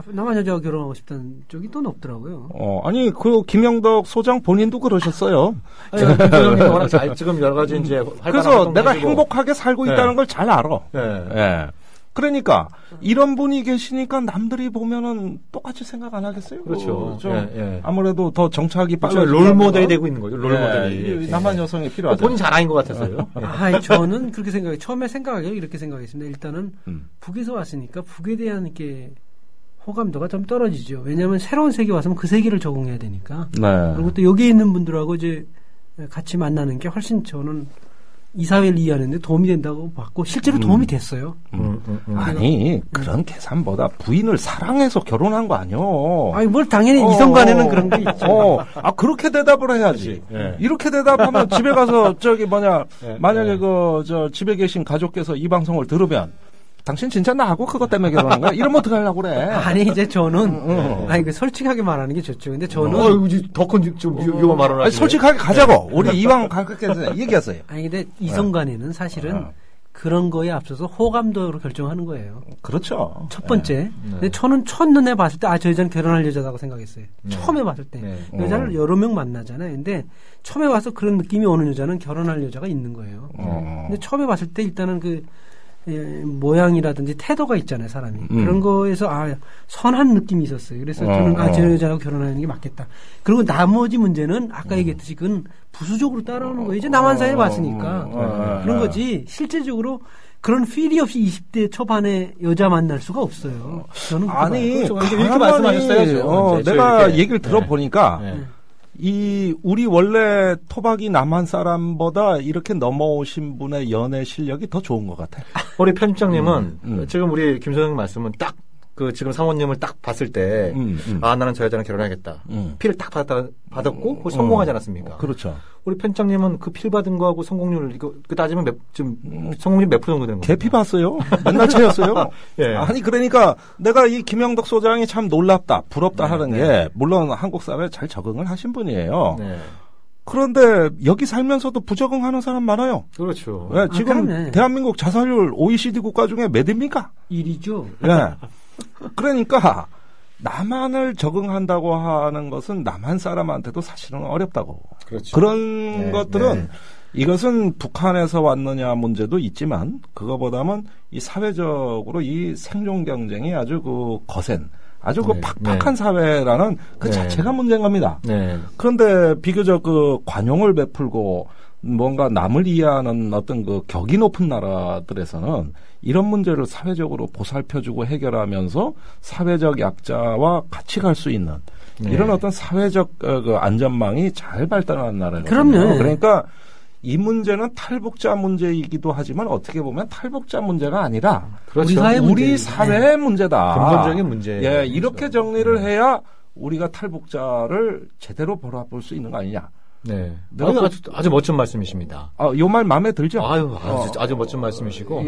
남한 여자하고 결혼하고 싶다는 쪽이 또 높더라고요. 아니 그 김영덕 소장 본인도 그러셨어요. 김영덕이 워낙 잘 지금 여러 가지 이제 그래서 내가 행복하게 살고 있다는 걸 잘 알아. 그러니까 이런 분이 계시니까 남들이 보면은 똑같이 생각 안 하겠어요? 그렇죠. 아무래도 더 정착이 빨라. 롤 모델이 되고 있는 거죠. 롤 모델이. 남한 여성이 필요하죠. 본인 자랑인 것 같아서요. 저는 그렇게 생각해요. 처음에 생각하기에 이렇게 생각했습니다. 일단은 북에서 왔으니까 북에 대한 이렇게 호감도가 좀 떨어지죠. 왜냐하면 새로운 세계 왔으면 그 세계를 적응해야 되니까. 네. 그리고 또 여기에 있는 분들하고 이제 같이 만나는 게 훨씬 저는 이 사회를 이해하는데 도움이 된다고 봤고 실제로 도움이 됐어요. 아니 그런 계산보다 부인을 사랑해서 결혼한 거 아니요. 아니 뭘 당연히 이성간에는 그런 게 있죠. 그렇게 대답을 해야지. 이렇게 대답하면 집에 가서 만약에 집에 계신 가족께서 이 방송을 들으면 당신 진짜 나하고 그것 때문에 결혼한 거야? 이러면 어떡하려고 그래? 아니, 이제 저는, 솔직하게 말하는 게 좋죠. 근데 저는. 더 큰, 좀, 위험한 말을 하시네. 솔직하게 가자고. 우리 이왕 그렇게 얘기했어요. 아니, 근데 이성 간에는 사실은 그런 거에 앞서서 호감도로 결정하는 거예요. 그렇죠. 첫 번째. 근데 저는 첫눈에 봤을 때, 저 여자는 결혼할 여자라고 생각했어요. 처음에 봤을 때. 여자를 여러 명 만나잖아요. 근데 처음에 와서 그런 느낌이 오는 여자는 결혼할 여자가 있는 거예요. 근데 처음에 봤을 때 일단은 모양이라든지 태도가 있잖아요, 사람이. 그런 거에서, 선한 느낌이 있었어요. 그래서 저는, 저 여자하고 결혼하는 게 맞겠다. 그리고 나머지 문제는, 아까 얘기했듯이 그건 부수적으로 따라오는 거예요. 이제 남한사회를 봤으니까. 그런 거지, 실제적으로 그런 필이 없이 20대 초반에 여자 만날 수가 없어요. 저는 이렇게 말씀하셨어요. 내가 얘기를 들어보니까, 우리 원래 토박이 남한 사람보다 이렇게 넘어오신 분의 연애 실력이 더 좋은 것 같아요. 우리 편집장님은 지금 우리 김 소장님 말씀은 딱 지금 사모님을 딱 봤을 때 나는 저 여자랑 결혼하겠다. 필을 딱 받았고 그걸 성공하지 않았습니까? 그렇죠. 우리 편집장님은 그 필 받은 거하고 성공률 그 따지면 성공률 몇 프로 정도 되는 거예요? 개피 봤어요. 맨날 채였어요. 아니 그러니까 내가 이 김영덕 소장이 참 놀랍다, 부럽다 하는 게 물론 한국 사회에 잘 적응을 하신 분이에요. 그런데 여기 살면서도 부적응하는 사람 많아요. 그렇죠. 지금 대한민국 자살률 OECD 국가 중에 몇 위입니까? 1위죠. 그러니까 남한을 적응한다고 하는 것은 남한 사람한테도 사실은 어렵다고. 그렇죠. 그런 것들은 이것은 북한에서 왔느냐 문제도 있지만 그거보다는 이 사회적으로 이 생존 경쟁이 아주 거센 아주 팍팍한 사회라는 그 자체가 문제인 겁니다. 그런데 비교적 관용을 베풀고 뭔가 남을 이해하는 어떤 격이 높은 나라들에서는 이런 문제를 사회적으로 보살펴주고 해결하면서 사회적 약자와 같이 갈 수 있는 이런 어떤 사회적 안전망이 잘 발달한 나라거든요. 그럼요. 그러니까 이 문제는 탈북자 문제이기도 하지만 어떻게 보면 탈북자 문제가 아니라 그렇죠. 우리 사회의 문제다. 근본적인 문제. 이렇게 정리를 해야 우리가 탈북자를 제대로 바라볼 수 있는 거 아니냐. 네. 아주 멋진 말씀이십니다. 요 말 마음에 들죠? 아주 멋진 말씀이시고.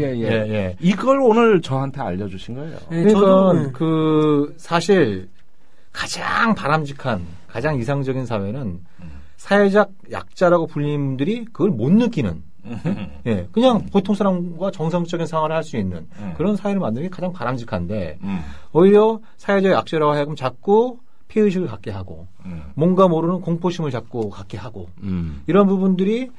이걸 오늘 저한테 알려주신 거예요. 그러니까 사실 가장 바람직한, 가장 이상적인 사회는 사회적 약자라고 불리는 분들이 그걸 못 느끼는, 그냥 보통 사람과 정상적인 생활을 할 수 있는 그런 사회를 만드는 게 가장 바람직한데, 오히려 사회적 약자라고 하여금 자꾸 피해의식을 갖게 하고, 뭔가 모르는 공포심을 자꾸 갖게 하고, 이런 부분들이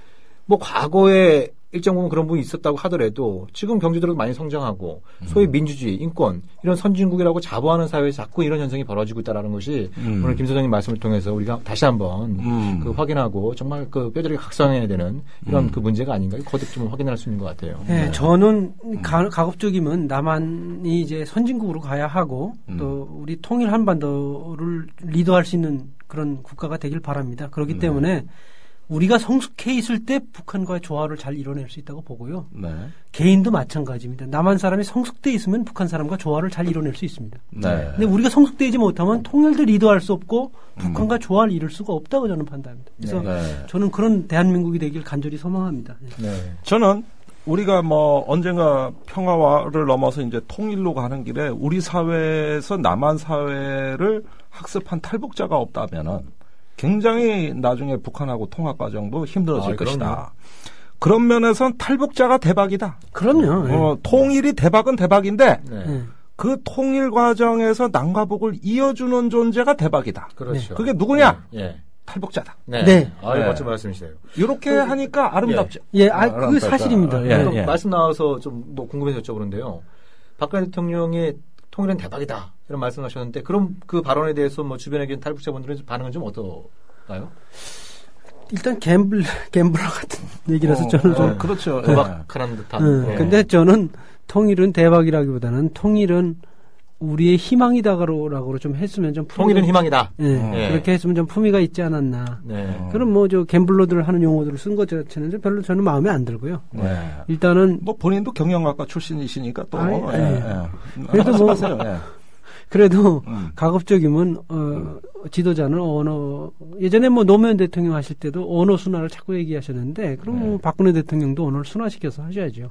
과거에 일정 부분 그런 부분이 있었다고 하더라도 지금 경제적으로 많이 성장하고 소위 민주주의, 인권 이런 선진국이라고 자부하는 사회에서 자꾸 이런 현상이 벌어지고 있다는 것이 오늘 김 소장님 말씀을 통해서 우리가 다시 한번 확인하고 정말 뼈저리게 각성해야 되는 이런 문제가 아닌가 거듭 좀 확인할 수 있는 것 같아요. 저는 가급적이면 남한이 이제 선진국으로 가야 하고 또 우리 통일 한반도를 리더할 수 있는 그런 국가가 되길 바랍니다. 그렇기 때문에 우리가 성숙해 있을 때 북한과의 조화를 잘 이뤄낼 수 있다고 보고요. 개인도 마찬가지입니다. 남한 사람이 성숙돼 있으면 북한 사람과 조화를 잘 이뤄낼 수 있습니다. 근데 우리가 성숙되지 못하면 통일도 리더할 수 없고 북한과 조화를 이룰 수가 없다고 저는 판단합니다. 그래서 저는 그런 대한민국이 되길 간절히 소망합니다. 저는 우리가 언젠가 평화를 넘어서 이제 통일로 가는 길에 우리 사회에서 남한 사회를 학습한 탈북자가 없다면은 굉장히 나중에 북한하고 통합 과정도 힘들어질 것이다. 그런 면에선 탈북자가 대박이다. 그럼요. 통일이 대박은 대박인데 그 통일 과정에서 남과 북을 이어주는 존재가 대박이다. 그렇죠. 그게 누구냐? 탈북자다. 멋진 말씀이시네요. 이렇게 하니까 아름답죠. 그게 사실입니다. 말씀 나와서 좀 궁금해서 여쭤보는데요. 박근혜 대통령이 통일은 대박이다 이런 말씀하셨는데 그럼 그 발언에 대해서 뭐 주변에 계신 탈북자분들의 반응은 좀 어떨까요? 일단 갬블러 같은 얘기라서 저는 좀 그렇죠. 도박하는 듯한. 근데 저는 통일은 대박이라기보다는 통일은 우리의 희망이다라고 좀 했으면 좀 통일은 희망이다. 그렇게 했으면 좀 품위가 있지 않았나. 그럼 뭐 저 갬블러들 하는 용어들을 쓴 것 자체는 별로 저는 마음에 안 들고요. 일단은 뭐 본인도 경영학과 출신이시니까 또 그래도 뭐 그래도 가급적이면 지도자는 언어 예전에 뭐 노무현 대통령 하실 때도 언어 순화를 자꾸 얘기하셨는데 그럼 박근혜 대통령도 언어를 순화시켜서 하셔야죠.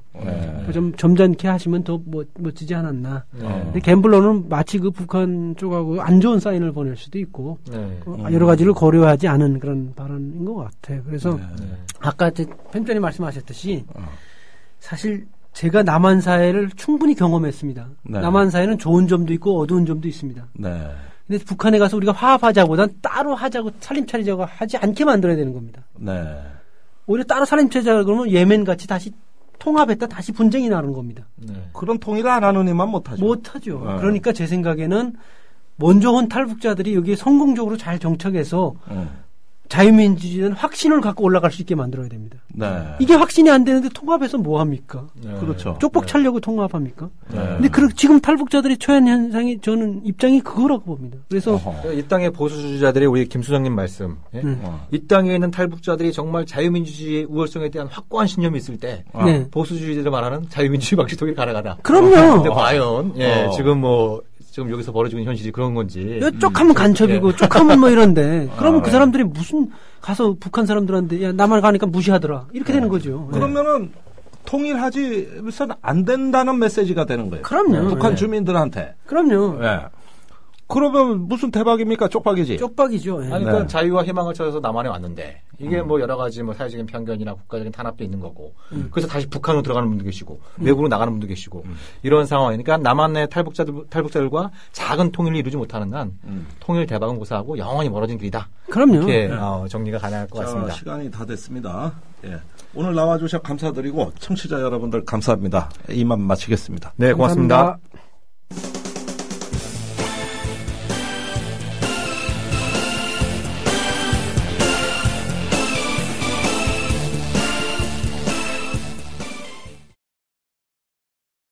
좀 점잖게 하시면 더 멋지지 않았나. 근데 갬블러는 마치 그 북한 쪽하고 안 좋은 사인을 보낼 수도 있고 여러 가지를 고려하지 않은 그런 발언인 것 같아요. 그래서 아까 팬편이 말씀하셨듯이 사실 제가 남한 사회를 충분히 경험했습니다. 남한 사회는 좋은 점도 있고 어두운 점도 있습니다. 근데 북한에 가서 우리가 화합하자보단 따로 하자고 살림 차리자고 하지 않게 만들어야 되는 겁니다. 오히려 따로 살림 차리자고 그러면 예멘같이 다시 통합했다 다시 분쟁이 나는 겁니다. 그런 통일을 안 하는 이만 못하죠. 못하죠. 그러니까 제 생각에는 먼저 온 탈북자들이 여기에 성공적으로 잘 정착해서 자유민주주의는 확신을 갖고 올라갈 수 있게 만들어야 됩니다. 이게 확신이 안 되는데 통합해서 뭐 합니까? 그렇죠. 쪽박 차려고 통합합니까? 근데 지금 탈북자들의 초연 현상이 저는 입장이 그거라고 봅니다. 그래서 이 땅의 보수주의자들이 우리 김수장님 말씀, 이 땅에 있는 탈북자들이 정말 자유민주주의의 우월성에 대한 확고한 신념이 있을 때 보수주의자들 말하는 자유민주주의 방식 통일 가능하다. 그럼요. 근데 과연 지금 여기서 벌어지고 있는 현실이 그런 건지. 쪽하면 간첩이고 쪽하면 뭐 이런데 그러면 그 사람들이 무슨 가서 북한 사람들한테 야 남한 가니까 무시하더라 이렇게 되는 거죠. 그러면은 통일하지선 안 된다는 메시지가 되는 거예요. 그럼요. 북한 주민들한테. 그럼요. 그러면 무슨 대박입니까? 쪽박이지. 쪽박이죠. 아니 그러니까 자유와 희망을 찾아서 남한에 왔는데 이게 뭐 여러 가지 뭐 사회적인 편견이나 국가적인 탄압도 있는 거고 그래서 다시 북한으로 들어가는 분도 계시고 외국으로 나가는 분도 계시고 이런 상황이니까 남한의 탈북자들과 작은 통일을 이루지 못하는 한 통일 대박은 고사하고 영원히 멀어진 길이다. 그럼요. 이렇게 정리가 가능할 것 같습니다. 시간이 다 됐습니다. 오늘 나와주셔서 감사드리고 청취자 여러분들 감사합니다. 이만 마치겠습니다. 네, 고맙습니다. 감사합니다.